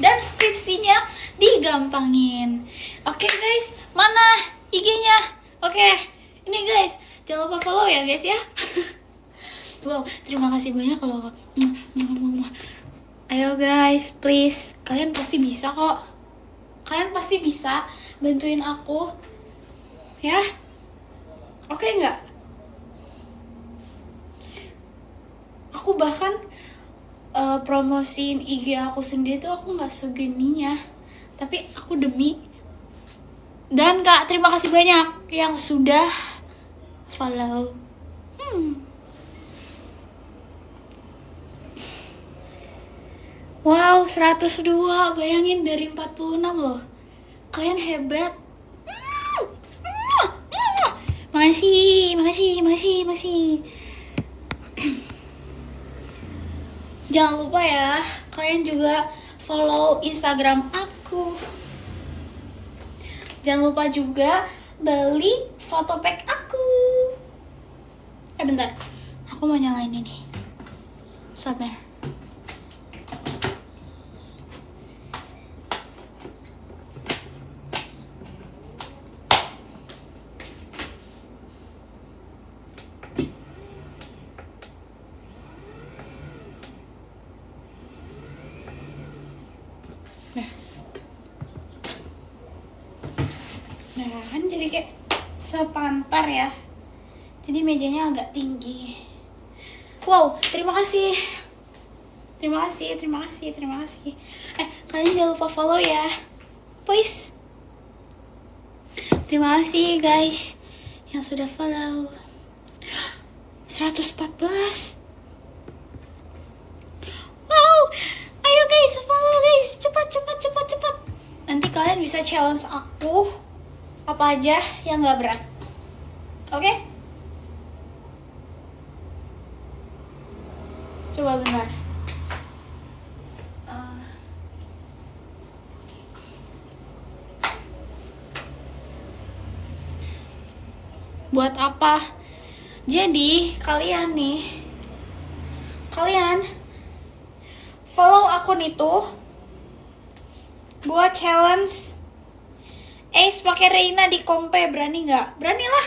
Speaker 1: Dan skripsinya digampangin. Oke guys, mana IG-nya? Oke, ini guys, jangan lupa follow ya guys ya. Wow, terima kasih banyak loh. Ayo guys, please, kalian pasti bisa kok. Kalian pasti bisa bantuin aku, ya. Oke nggak? Aku bahkan promosiin IG aku sendiri tuh aku nggak segininya, tapi aku demi. Dan kak, terima kasih banyak yang sudah follow. Wow, 102, bayangin dari 46 loh. Kalian hebat. Makasih. Jangan lupa ya, kalian juga follow Instagram aku. Jangan lupa juga beli fotopack aku. Bentar, aku mau nyalain ini. Sabar. Nah kan jadi kayak sepantar ya. Jadi mejanya agak tinggi. Wow, terima kasih. Kalian jangan lupa follow ya, please. Terima kasih guys yang sudah follow. 114. Wow, ayo guys follow guys, cepat. cepat. Nanti kalian bisa challenge aku apa aja yang gak berat. Oke? Coba bentar. Buat apa? Jadi kalian follow akun itu buat challenge Ace pakai Reina di kompe. Berani nggak? Beranilah.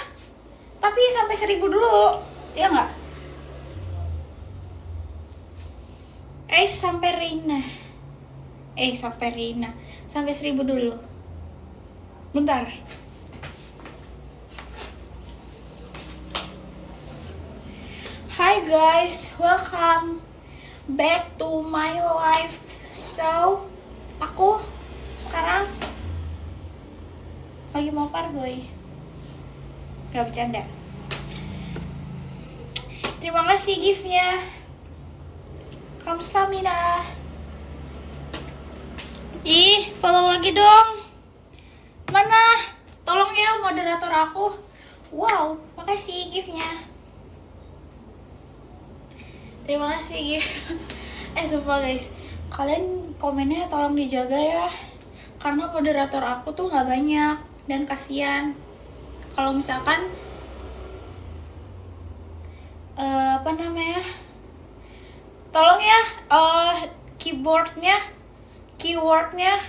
Speaker 1: Tapi sampai 1000 dulu, ya nggak? Ace sampai Reina. Sampai 1000 dulu. Bentar. Hi guys, welcome back to my life. So, aku sekarang lagi mau pargoy. Gak bercanda. Terima kasih gift-nya. Kamsahamnida. Ih, follow lagi dong. Mana? Tolong ya moderator aku. Wow, makasih gift-nya. Terima kasih gift. Sumpah guys, kalian komennya tolong dijaga ya, karena moderator aku tuh nggak banyak dan kasihan kalau misalkan tolong ya keywordnya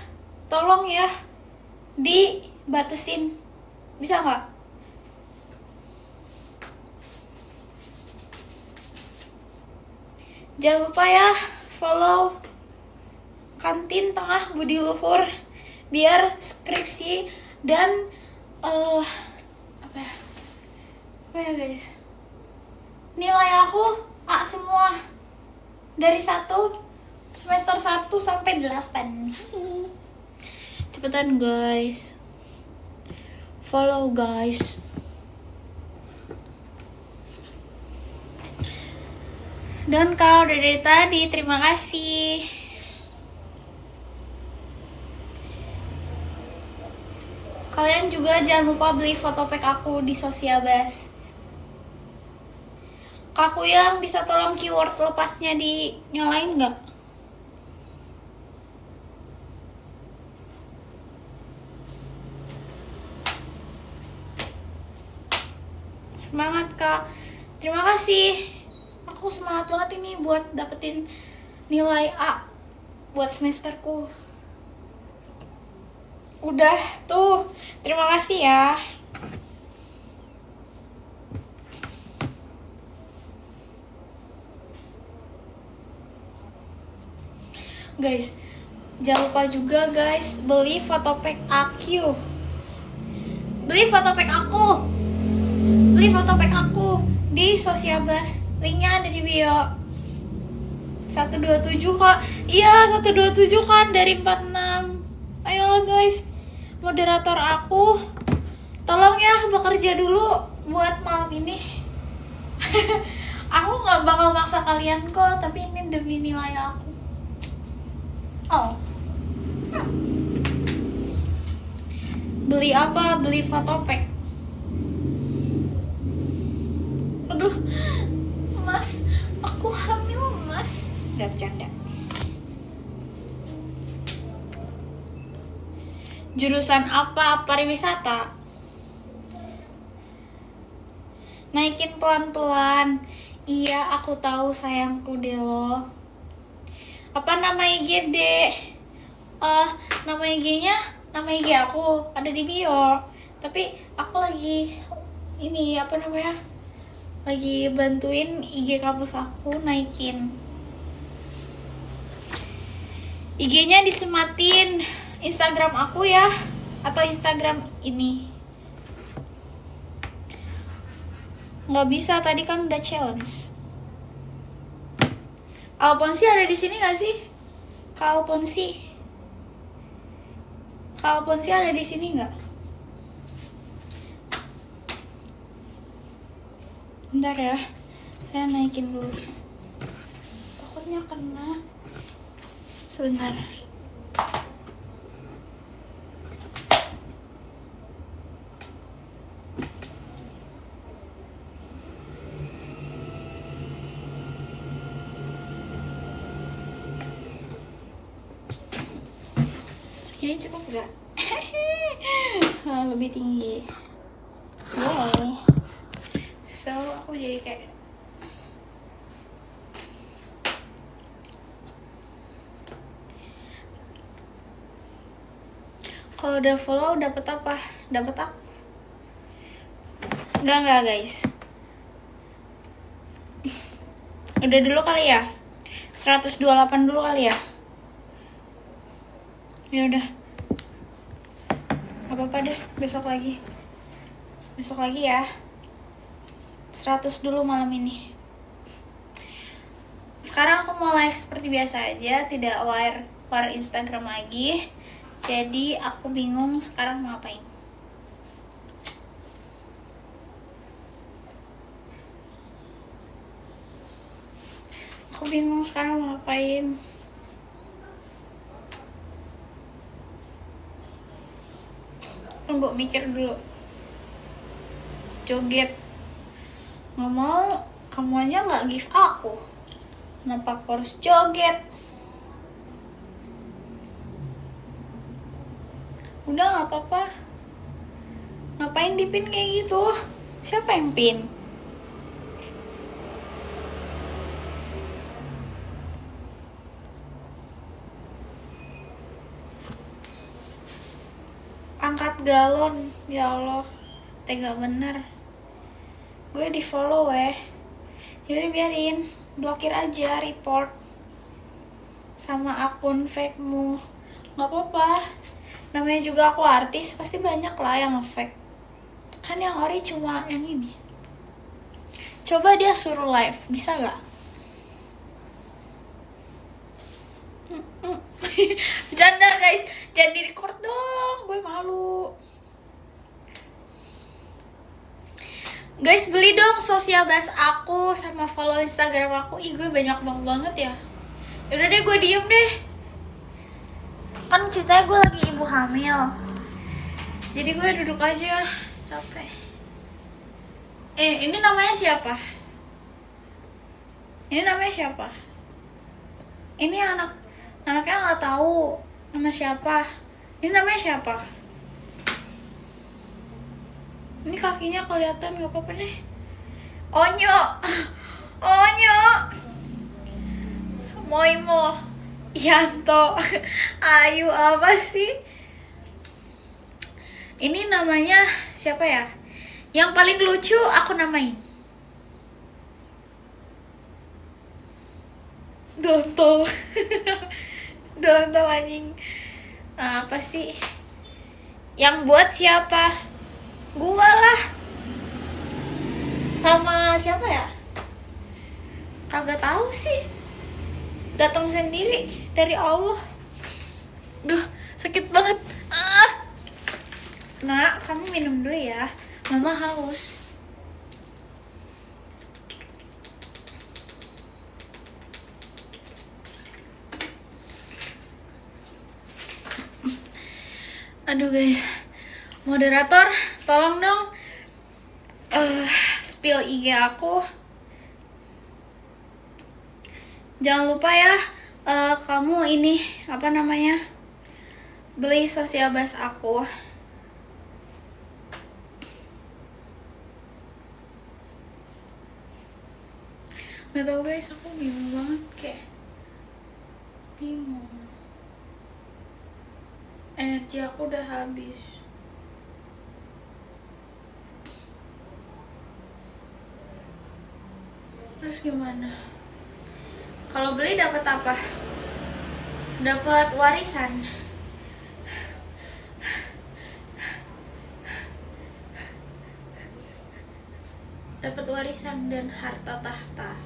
Speaker 1: tolong ya dibatasin, bisa nggak? Jangan lupa ya follow Kantin Tengah Budi Luhur biar skripsi dan apa ya guys, nilai aku A semua dari 1 semester 1 sampai 8. Cepetan guys, follow guys. Dan kau udah dari tadi, terima kasih. Kalian juga jangan lupa beli fotopack aku di Sosiabas. Aku yang bisa tolong keyword lepasnya dinyalain nggak? Semangat kak, terima kasih. Aku semangat banget ini buat dapetin nilai A buat semesterku. Udah tuh, terima kasih ya. Guys, jangan lupa juga guys beli fotopack aku. Beli fotopack aku di Sosiabas. Linknya ada di bio. 127 kak. Iya 127 kan dari 46. Ayolah guys, moderator aku tolong ya bekerja dulu buat malam ini. Aku gak bakal maksa kalian kok, tapi ini demi nilai aku. Beli apa? Beli fotopack. Aduh mas, aku hamil mas. Gak bercanda. Jurusan apa? Pariwisata. Naikin pelan-pelan. Iya aku tahu sayangku Delo. Apa nama IG dek? Nama IG-nya, nama IG aku ada di bio. Tapi aku lagi lagi bantuin IG kampus aku naikin. IG-nya disematin Instagram aku ya, atau Instagram ini. Nggak bisa, tadi kan udah challenge. Alponsi ada di sini nggak sih? Kak Alponsi ada di sini nggak? Bentar ya, saya naikin dulu. Takutnya kena. Sebentar. Ini cukup gak? Lebih tinggi. Yay. So aku jadi kayak kalau udah follow dapat apa? Dapat aku? Enggak guys. Udah dulu kali ya? 128 dulu kali ya? Ya udah. Gak apa-apa deh, besok lagi ya. 100 dulu malam ini. Sekarang aku mau live seperti biasa aja, tidak war Instagram lagi. Jadi aku bingung sekarang mau ngapain. Tunggu, mikir dulu. Joget. Nggak mau, kamu aja nggak give aku. Kenapa aku harus joget? Udah nggak apa-apa. Ngapain dipin kayak gitu? Siapa yang pin? Angkat galon, ya Allah, tega bener. Gue di follow Yaudah biarin, blokir aja, report sama akun fake-mu. Gak apa-apa, namanya juga aku artis, pasti banyak lah yang nge-fake. Kan yang ori cuma yang ini. Coba dia suruh live, bisa gak? Bercanda guys, jangan di record dong, gue malu. Guys, beli dong Sosiabas aku sama follow Instagram aku. Ih, gue banyak banget ya. Yaudah deh, gue diem deh. Kan ceritanya gue lagi ibu hamil. Jadi gue duduk aja, capek. Ini namanya siapa? Ini anaknya nggak tahu nama siapa. Ini namanya siapa? Ini kakinya kelihatan, nggak apa-apa deh. Onyo, Moimo, Yanto, Ayu apa sih? Ini namanya siapa ya? Yang paling lucu aku namain Dontol. Dontol anjing. Apa sih? Yang buat siapa? Gua lah. Sama siapa ya? Kagak tahu sih. Datang sendiri dari Allah. Duh, sakit banget. Nak, kamu minum dulu ya. Mama haus. Aduh guys, moderator tolong dong spill IG aku. Jangan lupa ya, kamu ini apa namanya, beli Sosiabas aku. Gak tau guys, aku bingung banget, kayak bingung. Energi aku udah habis. Terus gimana? Kalau beli dapat apa? Dapat warisan. Dapat warisan dan harta tahta.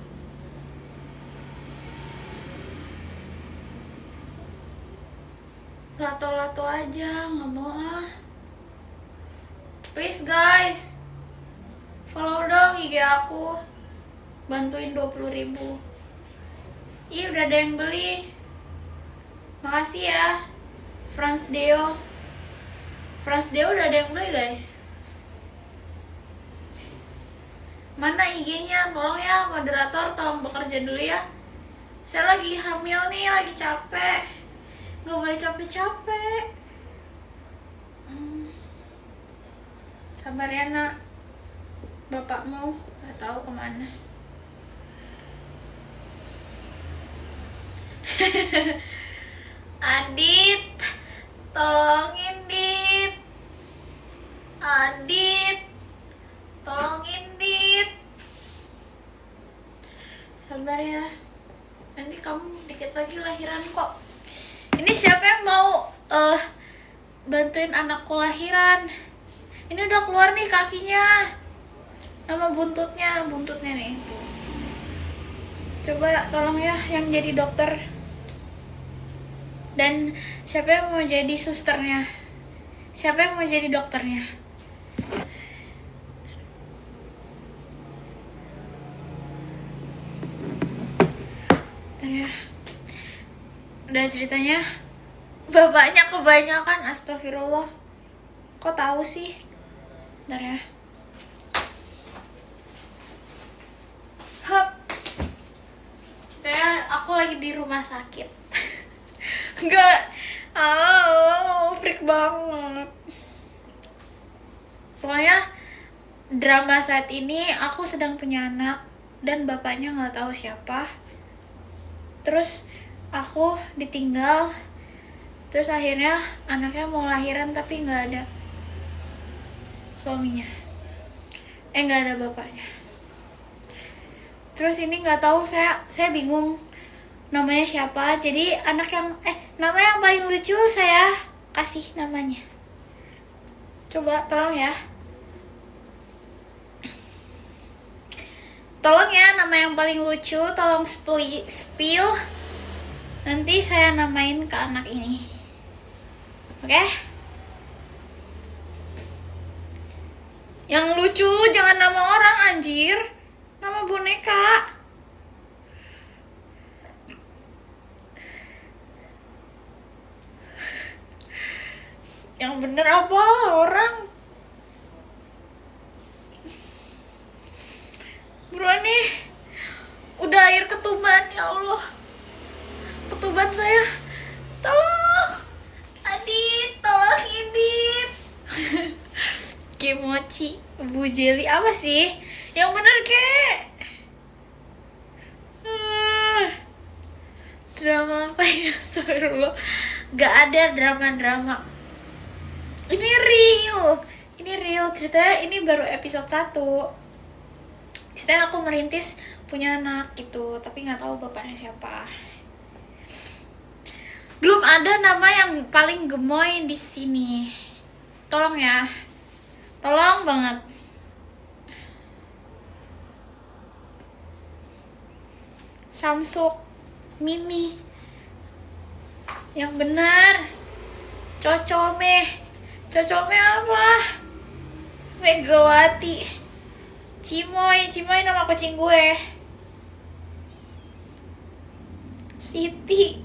Speaker 1: Lato-lato aja, nggak mau ah. Please guys, follow dong IG aku, bantuin 20.000. Ih, udah ada yang beli. Makasih ya, Frans Deo udah ada yang beli guys. Mana IG-nya? Tolong ya moderator, tolong bekerja dulu ya. Saya lagi hamil nih, lagi capek. Gak boleh capek-capek. Sabar ya nak, bapakmu nggak tahu kemana. Adit, tolongin Dit. Adit, tolongin Dit. Sabar ya, nanti kamu dikit lagi lahiran kok. Ini siapa yang mau bantuin anakku lahiran? Ini udah keluar nih kakinya, sama buntutnya nih. Coba tolong ya yang jadi dokter. Dan siapa yang mau jadi susternya? Siapa yang mau jadi dokternya? Ya. Udah ceritanya. Bapaknya kebanyakan, astagfirullah. Kok tahu sih? Bentar ya. Hup. Ceritanya aku lagi di rumah sakit. Enggak. Freak banget. Pokoknya drama saat ini aku sedang punya anak dan bapaknya nggak tahu siapa. Terus aku ditinggal. Terus akhirnya anaknya mau lahiran tapi nggak ada suaminya. Nggak ada bapaknya. Terus ini nggak tahu, saya bingung namanya siapa. Jadi anak yang nama yang paling lucu saya kasih namanya. Coba tolong ya. Tolong ya, nama yang paling lucu tolong spill. Nanti saya namain ke anak ini. Oke? Yang lucu jangan nama orang anjir. Nama boneka. Yang bener apa orang? Buruan nih. Udah air ketuban, ya Allah. Ketuban saya. Tolong. Adit, tolong Adit. Kimochi, Bu Jelly apa sih? Yang bener kek. Drama apa ini? Astagfirullah. Gak ada drama-drama. Ini real ceritanya. Ini baru episode 1. Ceritanya aku merintis punya anak gitu, tapi nggak tahu bapaknya siapa. Belum ada nama yang paling gemoy di sini. Tolong ya, tolong banget. Samsung Mimi yang benar. Cocome apa? Megawati. Cimoy nama kucing gue. Siti,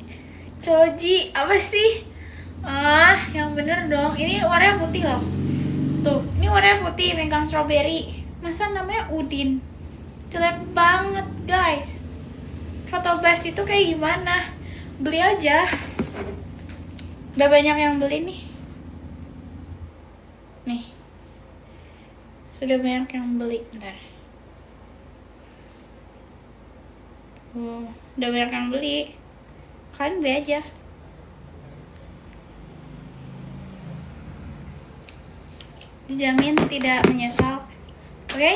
Speaker 1: Coji, apa sih? Yang bener dong. Ini warnanya putih loh. Tuh, ini warnanya putih, megang strawberry. Masa namanya Udin? Jelek banget, guys. Foto bus itu kayak gimana? Beli aja. Udah banyak yang beli nih. Nih. Sudah banyak yang beli. Bentar. Udah banyak yang beli. Kalian beli aja. Dijamin tidak menyesal. Oke?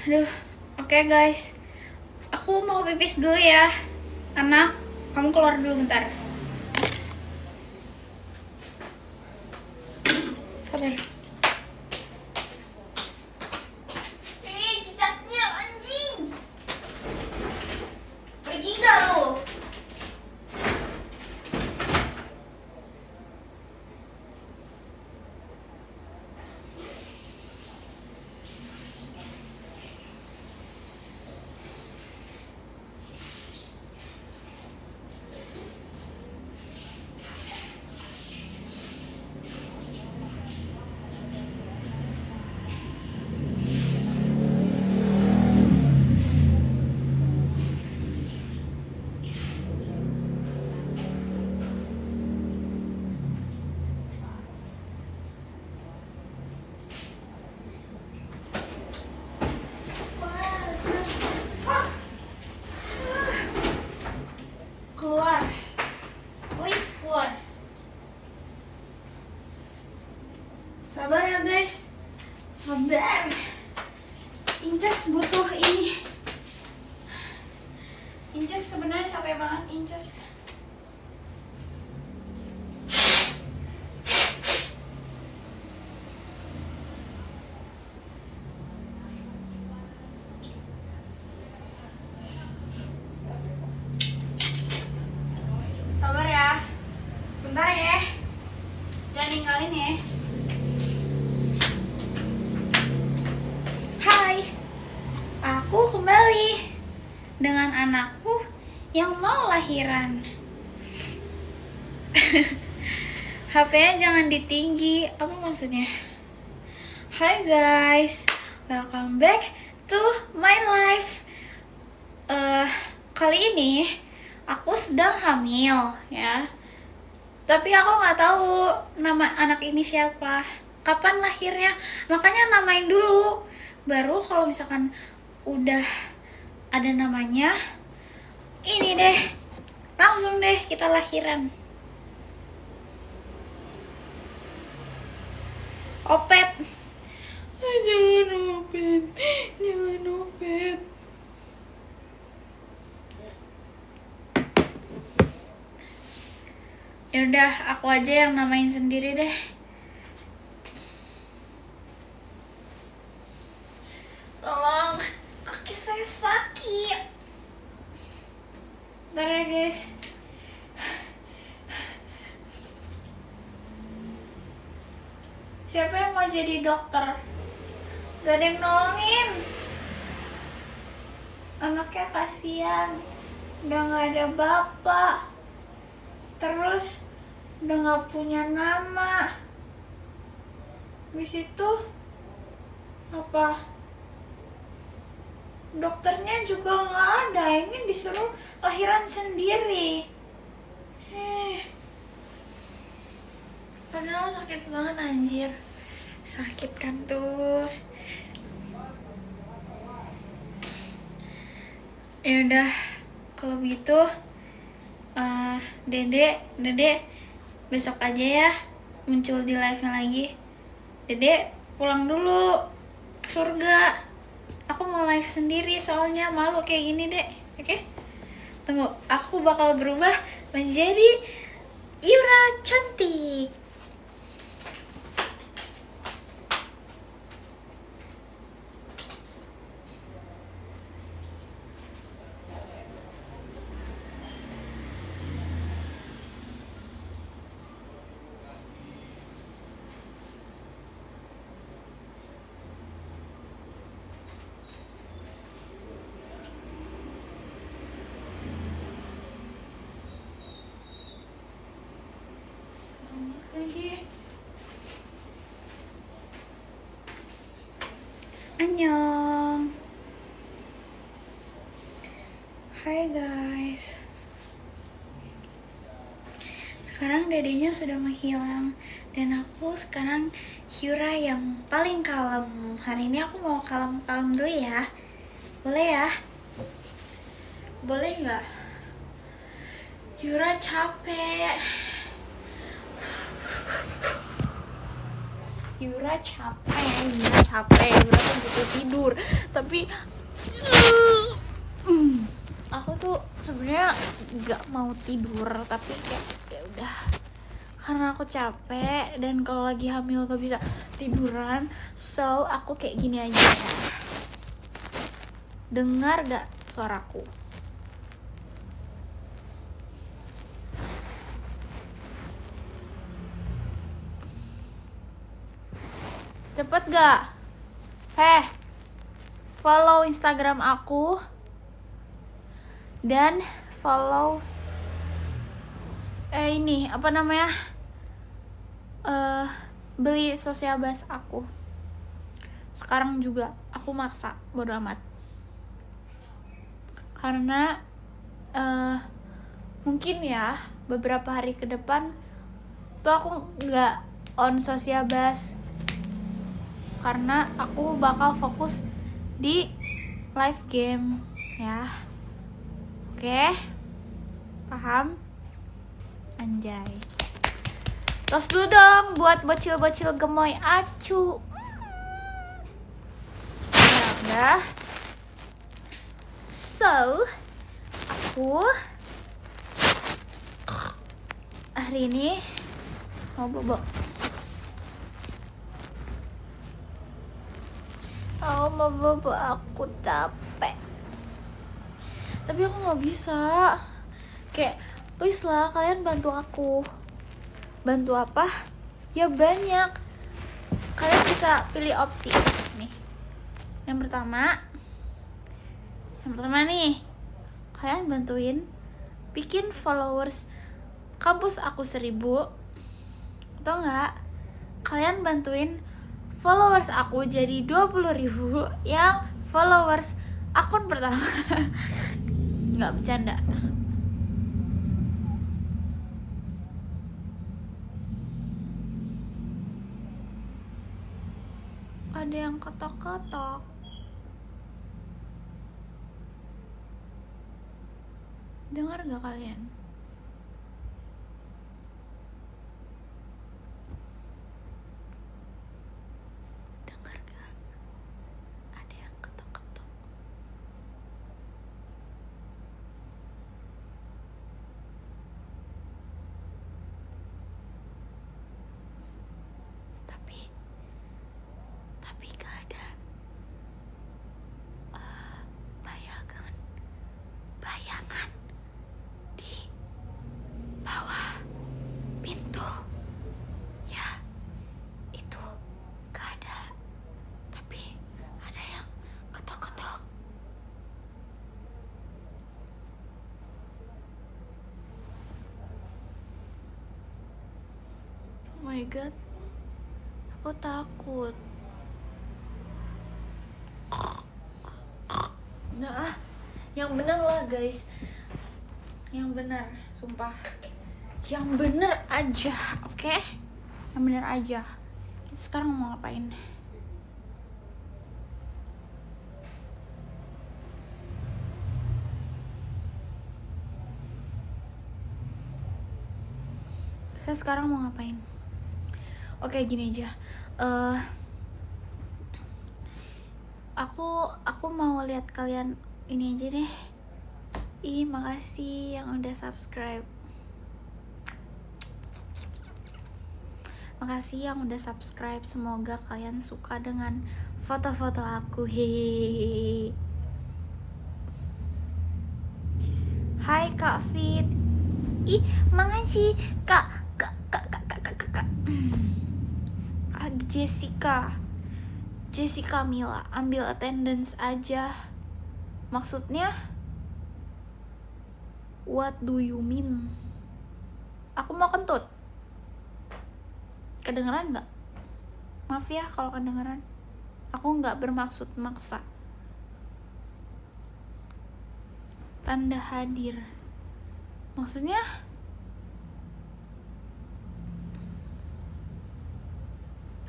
Speaker 1: Aduh. Oke, guys. Aku mau pipis dulu ya. Anak, kamu keluar dulu bentar. Sabar. Cicaknya anjing. Pergi gak lu? sabar. Inces butuh ini. Inces sebenarnya capek banget Inces. Sabar ya. Bentar ya. Jangan ninggalin ya. Hai. Aku kembali dengan anakku yang mau lahiran. HP-nya jangan ditinggi. Apa maksudnya? Hai guys, welcome back to my life. Kali ini aku sedang hamil ya. Tapi aku nggak tahu nama anak ini siapa, kapan lahirnya. Makanya namain dulu. Baru kalau misalkan udah ada namanya, ini deh, langsung deh kita lahiran. Opet. Jangan Opet, jangan Opet. Yaudah, aku aja yang namain sendiri deh. Tolong, kaki saya sakit. Bentar ya guys. Siapa yang mau jadi dokter? Gak ada yang nolongin. Anaknya kasihan, udah gak ada bapak. Terus udah gak punya nama. Habis itu apa? Dokternya juga gak ada. Ini disuruh lahiran sendiri. Padahal sakit banget anjir. Sakit kan tuh. Ya udah, kalau begitu Dede besok aja ya muncul di live-nya lagi. Dede pulang dulu ke surga. Aku mau live sendiri soalnya malu kayak gini, Dek. Oke? Tunggu, aku bakal berubah menjadi Yura cantik. Annyeong. Hai guys. Sekarang dedenya sudah menghilang dan aku sekarang Hyura yang paling kalem. Hari ini aku mau kalem-kalem dulu ya. Boleh ya? Boleh nggak? Hyura capek. Yura capek, Yura tuh butuh tidur. Tapi aku tuh sebenarnya nggak mau tidur, tapi kayak ya udah, karena aku capek dan kalau lagi hamil gak bisa tiduran, so aku kayak gini aja ya. Dengar gak suaraku? Cepet gak? Follow Instagram aku dan follow ini apa namanya, beli Sosiabas aku. Sekarang juga aku maksa, bodo amat, karena mungkin ya beberapa hari ke depan tuh aku nggak on Sosiabas karena aku bakal fokus di live game ya. Oke? Paham? Anjay. Tos dulu dong buat bocil-bocil gemoy acu. Udah. So, aku hari ini mau bobo. Aku capek. Tapi aku nggak bisa. Kayak, please lah kalian bantu aku. Bantu apa? Ya banyak. Kalian bisa pilih opsi nih. Yang pertama nih, kalian bantuin bikin followers kampus aku 1000. Atau enggak, kalian bantuin followers aku jadi 20.000 yang followers akun pertama. Nggak bercanda. Ada yang ketok-ketok. Dengar gak kalian? Dengar gak? Ada yang ketok-ketok. Tapi gak ada bayangan di bawah pintu. Ya, itu gak ada. Tapi ada yang ketok-ketok. Oh my god, aku takut. Nah, yang bener lah guys. Yang bener, sumpah. Yang bener aja, oke? Yang bener aja. Kita sekarang mau ngapain? Saya sekarang mau ngapain? Oke, gini aja. Aku mau lihat kalian ini aja deh. Makasih yang udah subscribe. Makasih yang udah subscribe. Semoga kalian suka dengan foto-foto aku. Hehehe. Hai Kak Fit. Makasih Kak Jessica Mila, ambil attendance aja. Maksudnya what do you mean? Aku mau kentut. Kedengeran nggak? Maaf ya kalau kedengeran. Aku nggak bermaksud maksa. Tanda hadir. Maksudnya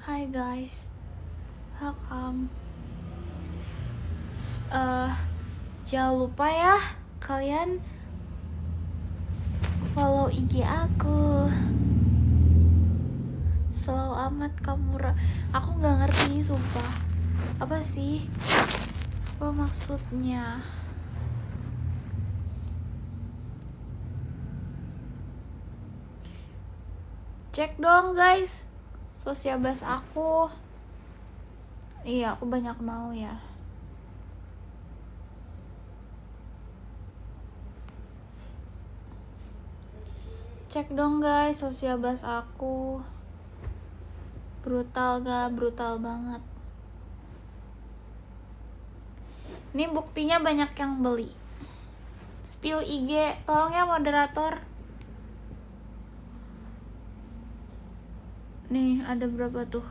Speaker 1: hi guys, welcome. Jangan lupa ya kalian follow IG aku. Slow amat kamu. Aku nggak ngerti sumpah. Apa sih? Apa maksudnya? Cek dong guys Sosiabas aku. Iya, aku banyak mau ya. Cek dong guys Sosiabas aku. Brutal gak? Brutal banget. Ini buktinya banyak yang beli. Spill IG, tolong ya moderator. Nih, ada berapa tuh?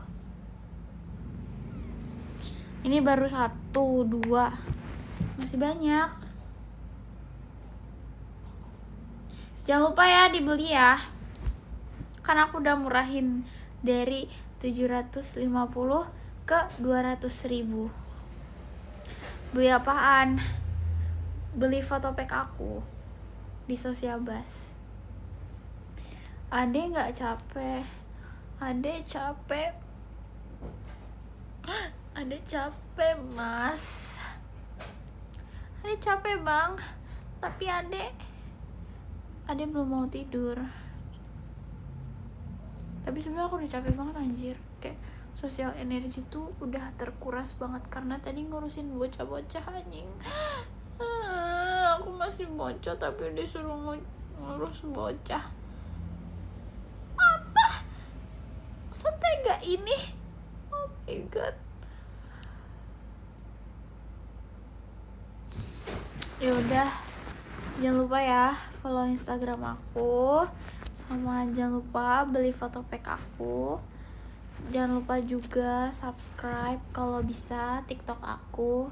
Speaker 1: Ini baru 1, 2. Masih banyak. Jangan lupa ya dibeli ya. Kan aku udah murahin dari 750 ke 200.000. Beli apaan? Beli fotopack aku di Sosiabas. Ade nggak capek? Ade capek. Ade capek mas, Ade capek bang, tapi Ade belum mau tidur. Tapi sebenarnya aku udah capek banget anjir, kayak sosial energi tuh udah terkuras banget karena tadi ngurusin bocah-bocah anjing. Aku masih bocah tapi disuruh ngurus bocah. Apa? Setega ini? Oh my god. Ya udah, jangan lupa ya follow Instagram aku, sama jangan lupa beli foto pack aku. Jangan lupa juga subscribe kalau bisa TikTok aku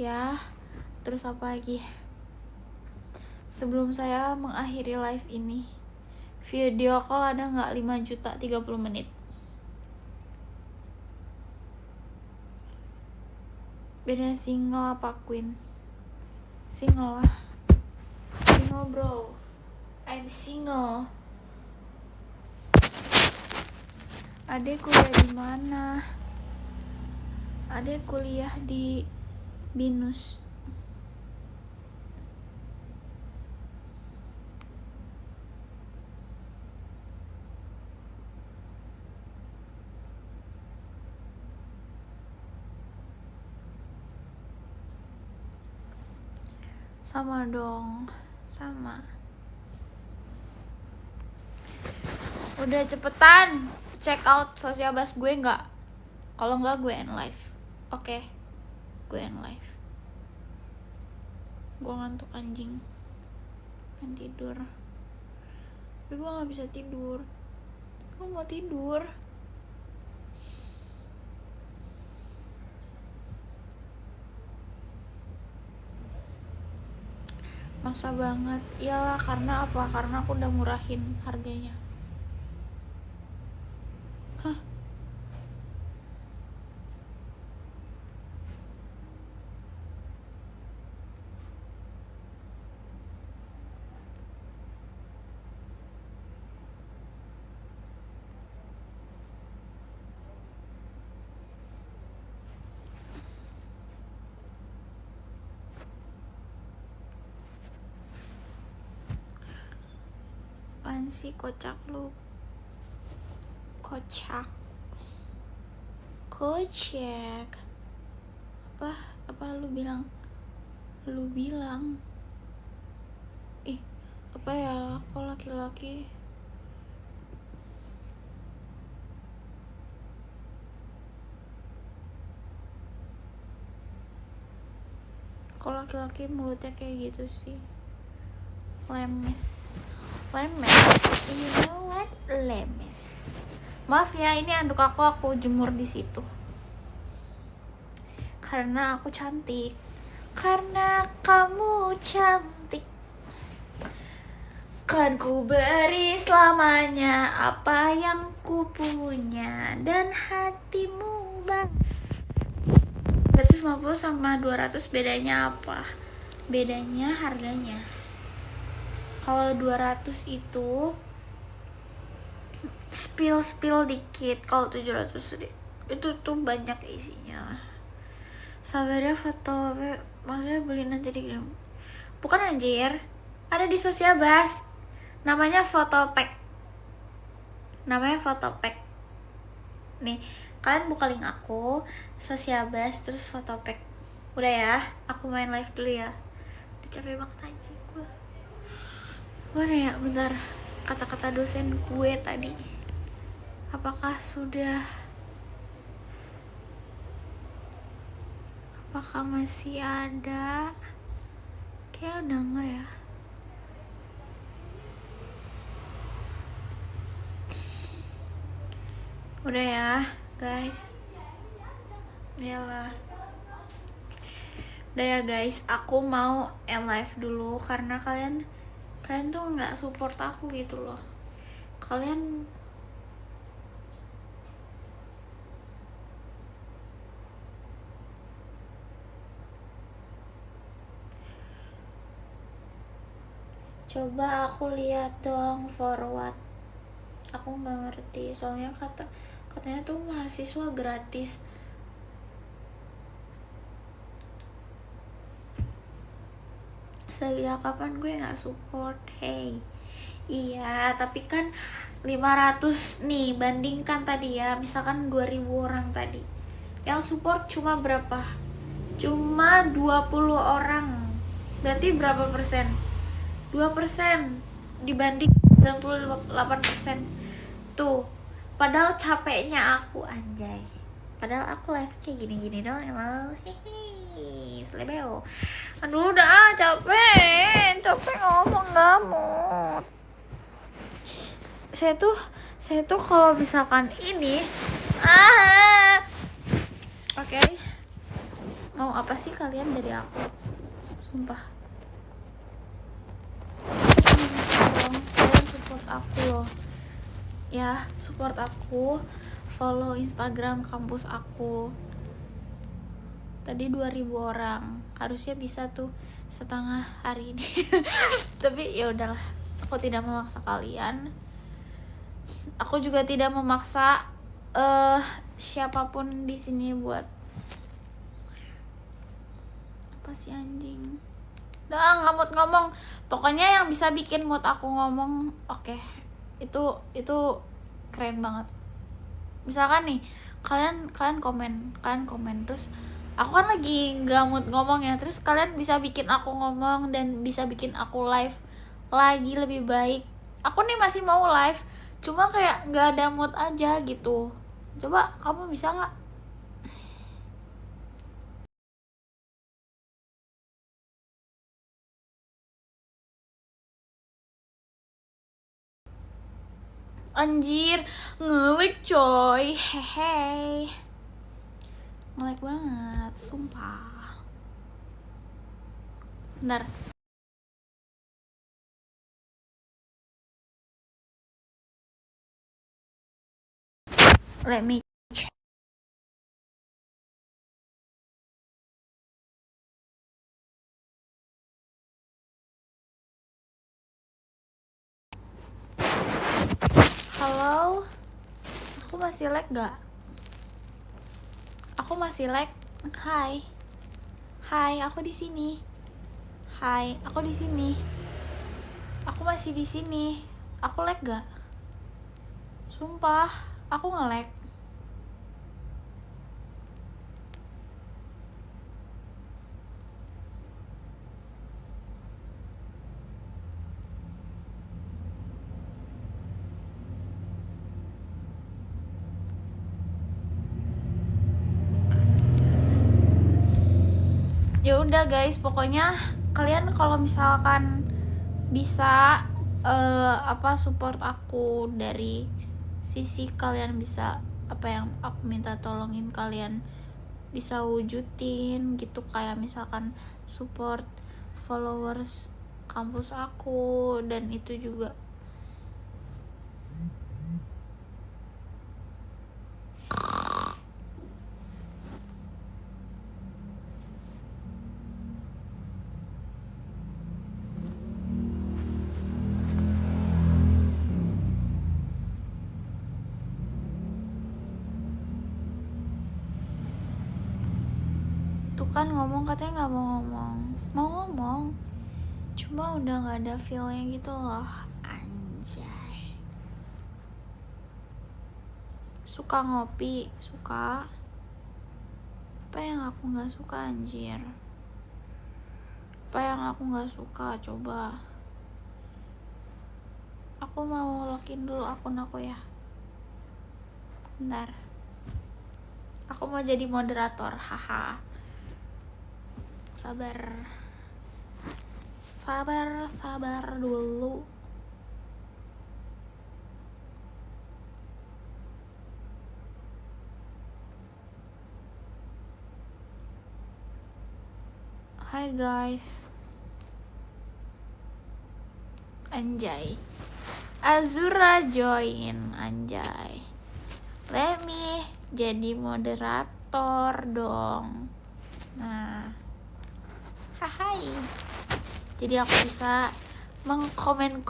Speaker 1: ya. Terus apa lagi? Sebelum saya mengakhiri live ini, video call ada nggak 5 juta 30 menit? Beda single apa queen? Single lah. Single bro. I'm single. Adek kuliah di mana? Adek kuliah di BINUS. Sama dong, sama. Udah cepetan check out sosial bus gue nggak? Kalau nggak gue end live. Oke, gue end live. Gue ngantuk anjing, pengen tidur. Tapi gue nggak bisa tidur. Gue mau tidur. Maksa banget. Iyalah, karena apa? Karena aku udah murahin harganya. Hah? Apaan sih kocak lu? Kocak. Apa lu bilang? Ih, apa ya, kok laki-laki mulutnya kayak gitu sih? Lemes. You know what? Lemes. Maaf ya, ini anduk aku jemur di situ. Karena aku cantik. Karena kamu cantik. Kan ku beri selamanya apa yang ku punya dan hatimu bang. 150 sama 200 bedanya apa? Bedanya harganya. Kalau 200 itu spill dikit, kalau 700 itu tuh banyak isinya. Sabarnya foto, maksudnya beli nanti di Gram. Bukan anjir, ada di sosial bus. Namanya foto pack. Nih, kalian buka link aku, sosial bus terus foto pack. Udah ya, aku main live dulu ya. Udah capek banget anjing gue. Mana ya, bentar, kata-kata dosen gue tadi. Apakah masih ada? Kayak udah enggak ya. Udah ya guys. Iyalah. Udah ya guys, aku mau end live dulu karena kalian tuh nggak support aku gitu loh. Kalian coba aku lihat dong forward. Aku nggak ngerti soalnya katanya tuh mahasiswa gratis. Sejak kapan gue gak support? Hey, iya, tapi kan 500 nih, bandingkan tadi ya, misalkan 2000 orang tadi. Yang support cuma berapa? Cuma 20 orang. Berarti berapa persen? 2% dibanding 98%. Tuh, padahal capeknya aku, anjay. Padahal aku live kayak gini-gini doang emang. Hehe, selebeo. Aduh, udah capek ngomong, nggak mau. Saya tuh kalau misalkan ini, oke. Mau apa sih kalian dari aku? Sumpah. Kalian support aku loh. Ya, support aku, follow Instagram kampus aku. Tadi 2000 orang, harusnya bisa tuh setengah hari ini. Tapi ya udahlah, aku tidak memaksa kalian. Aku juga tidak memaksa siapapun di sini buat apa sih anjing. Udah ngamut ngomong. Pokoknya yang bisa bikin mood aku ngomong, oke. Itu keren banget. Misalkan nih, kalian komen terus aku kan lagi nggak mood ngomong ya, terus kalian bisa bikin aku ngomong dan bisa bikin aku live lagi lebih baik. Aku nih masih mau live, cuma kayak nggak ada mood aja gitu. Coba kamu bisa nggak? Anjir, ngelik coy, hehe, ngelik banget, sumpah. Bentar. Let me check. Halo, aku masih lag gak? Aku masih lag. Hai, aku di sini. Hai, aku di sini. Aku masih di sini. Aku lag gak? Sumpah, aku nge-lag. Ya udah guys, pokoknya kalian kalau misalkan bisa support aku dari sisi kalian bisa apa yang aku minta tolongin kalian bisa wujudin gitu, kayak misalkan support followers kampus aku, dan itu juga tuh kan ngomong katanya nggak mau ngomong cuma udah nggak ada feelnya gitu loh, anjay. Suka ngopi, suka. Apa yang aku nggak suka anjir? Apa yang aku nggak suka? Coba. Aku mau login dulu akun aku ya. Bentar. Aku mau jadi moderator, haha. Sabar dulu. Hai guys. Anjay. Azura join, anjay. Let me jadi moderator dong. Nah. Hai. Jadi aku bisa mengkomen.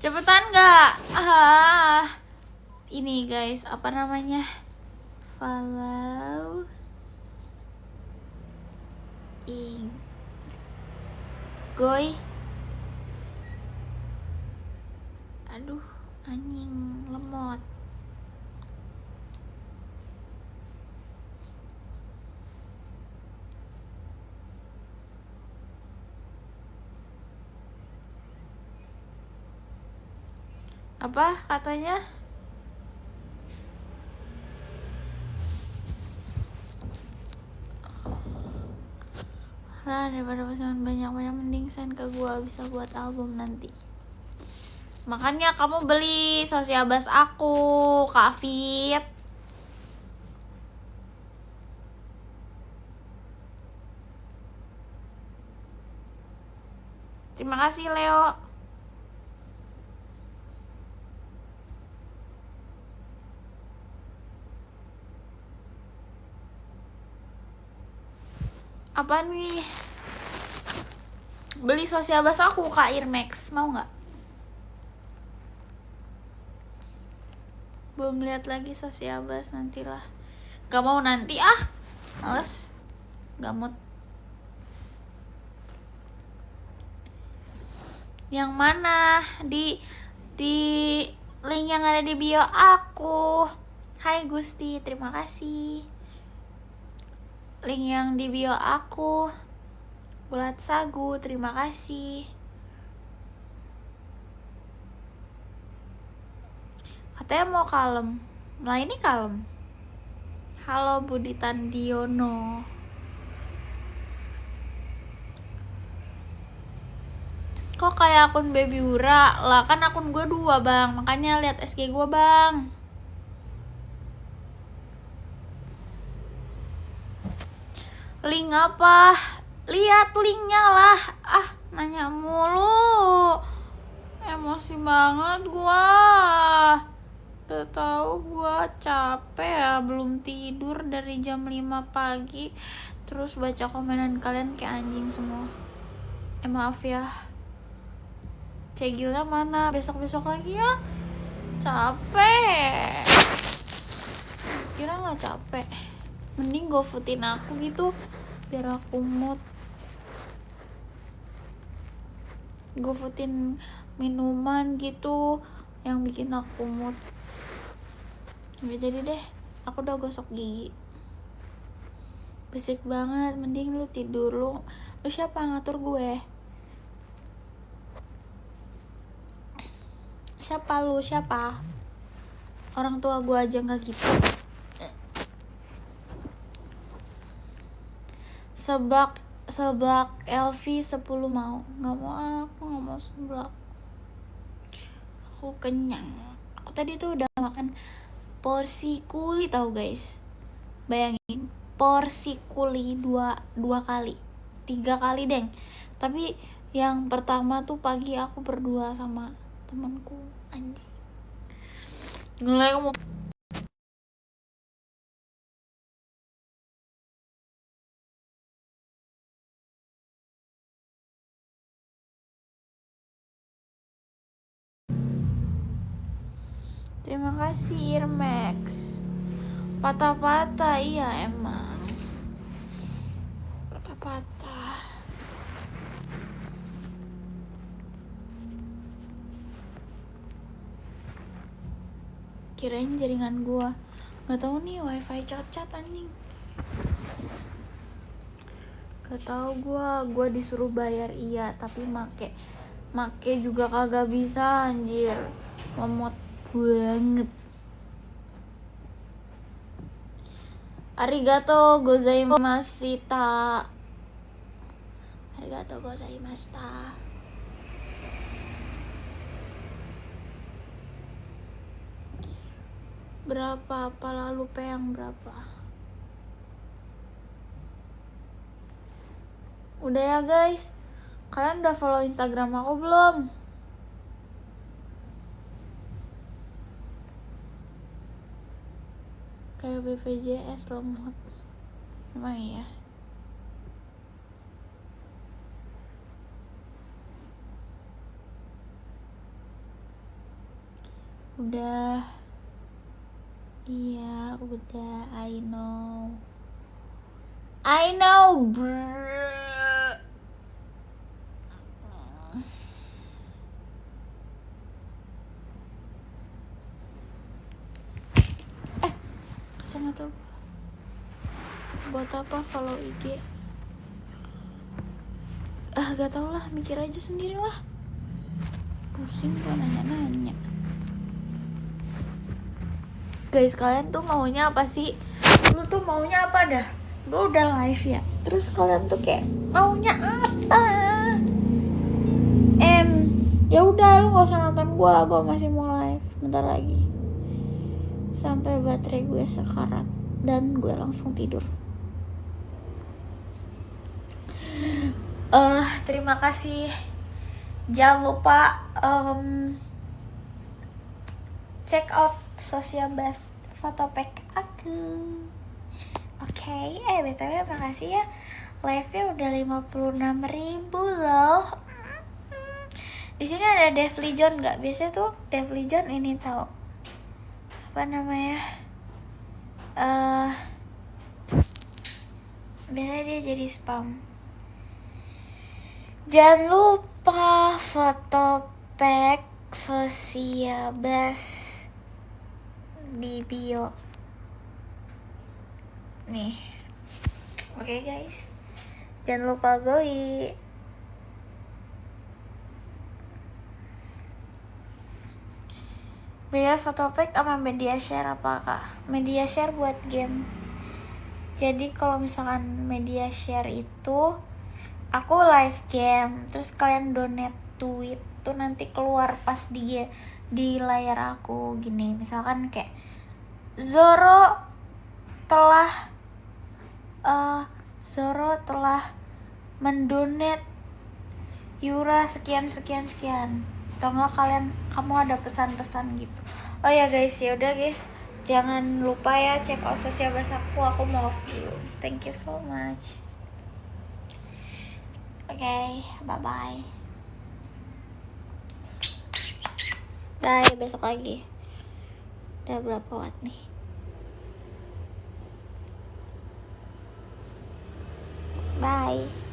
Speaker 1: Cepetan nggak? ini guys, apa namanya, follow Goy. Aduh, anjing lemot. Apa katanya? Nah, daripada pesan banyak-banyak mending send ke gua, bisa buat album nanti. Makanya kamu beli sosiabas aku, Kak Fit. Terima kasih Leo. Apa nih? Beli sosiabas aku, Kak Irmax, mau nggak? Belum lihat lagi sosiabas, nantilah. Gak mau nanti ah, males, gamut. Yang mana? Di link yang ada di bio aku. Hai Gusti, terima kasih. Link yang di bio aku. Bulat Sagu, terima kasih. Katanya mau kalem. Nah ini kalem. Halo Budi Tandiono. Kok kayak akun Baby Ura? Lah kan akun gue 2 bang, makanya lihat SG gue bang. Link apa? Lihat linknya lah. Ah, nanya mulu. Emosi banget gua. Udah tahu gua capek ya, belum tidur dari jam 5 pagi. Terus baca komenan kalian kayak anjing semua. Maaf ya. Cegilnya mana? Besok-besok lagi ya. Capek. Kira nggak capek. Mending GoFoodin aku gitu biar aku mood. GoFoodin minuman gitu yang bikin aku mood. Nggak jadi deh, aku udah gosok gigi. Berisik banget, mending lu tidur. Lu siapa ngatur gue? Siapa lu? Siapa? Orang tua gue aja nggak gitu. Seblak LV 10 mau. Nggak mau, aku nggak mau seblak. Aku kenyang. Aku tadi tuh udah makan porsi kuli tau guys. Bayangin, porsi kuli dua kali, 3 kali deng. Tapi yang pertama tuh pagi aku berdua sama temanku, anjing. Ngeliat. Terima kasih Irmax. Patah-patah, iya emang. Patah-patah. Kirain jaringan gua. Gak tahu nih wifi cacat anjing. Gak tahu gua disuruh bayar iya, tapi make juga kagak bisa anjir. Lemot banget. Arigato gozaimashita. Arigato gozaimashita. Berapa? Apa lalu peyang berapa? Udah ya guys. Kalian udah follow Instagram aku belum? Kayak BPJS lemot. Emang iya. Udah. Iya udah, I know bro. Kacamata gua buat apa follow IG? Gak tau lah, mikir aja sendiri lah. Pusing gua nanya-nanya. Guys, kalian tuh maunya apa sih? Lu tuh maunya apa dah? Gue udah live ya, terus kalian tuh kayak maunya apa? Ya udah, lu gak usah nonton gue masih mau live bentar lagi sampai baterai gue sekarat dan gue langsung tidur. Terima kasih. Jangan lupa check out Sociabas Fotopack aku. Oke, BTW makasih ya. Live-nya udah 56.000 loh. Di sini ada Devly John nggak? Biasanya tuh Devly John ini tahu apa namanya? Biasanya dia jadi spam. Jangan lupa Fotopack Sociabas di bio nih. Oke guys, jangan lupa beli. Beda Fotopack sama media share apakah? Media share buat game. Jadi kalau misalkan media share itu aku live game, terus kalian donate tweet tuh nanti keluar pas di layar aku gini. Misalkan kayak Zoro telah mendonate Yura sekian. Atau enggak kamu ada pesan-pesan gitu. Oh ya guys, ya udah guys. Jangan lupa ya check out Sociabas aku mau off dulu. Thank you so much. Oke, bye-bye. Bye, besok lagi. Udah berapa watt nih? Bye.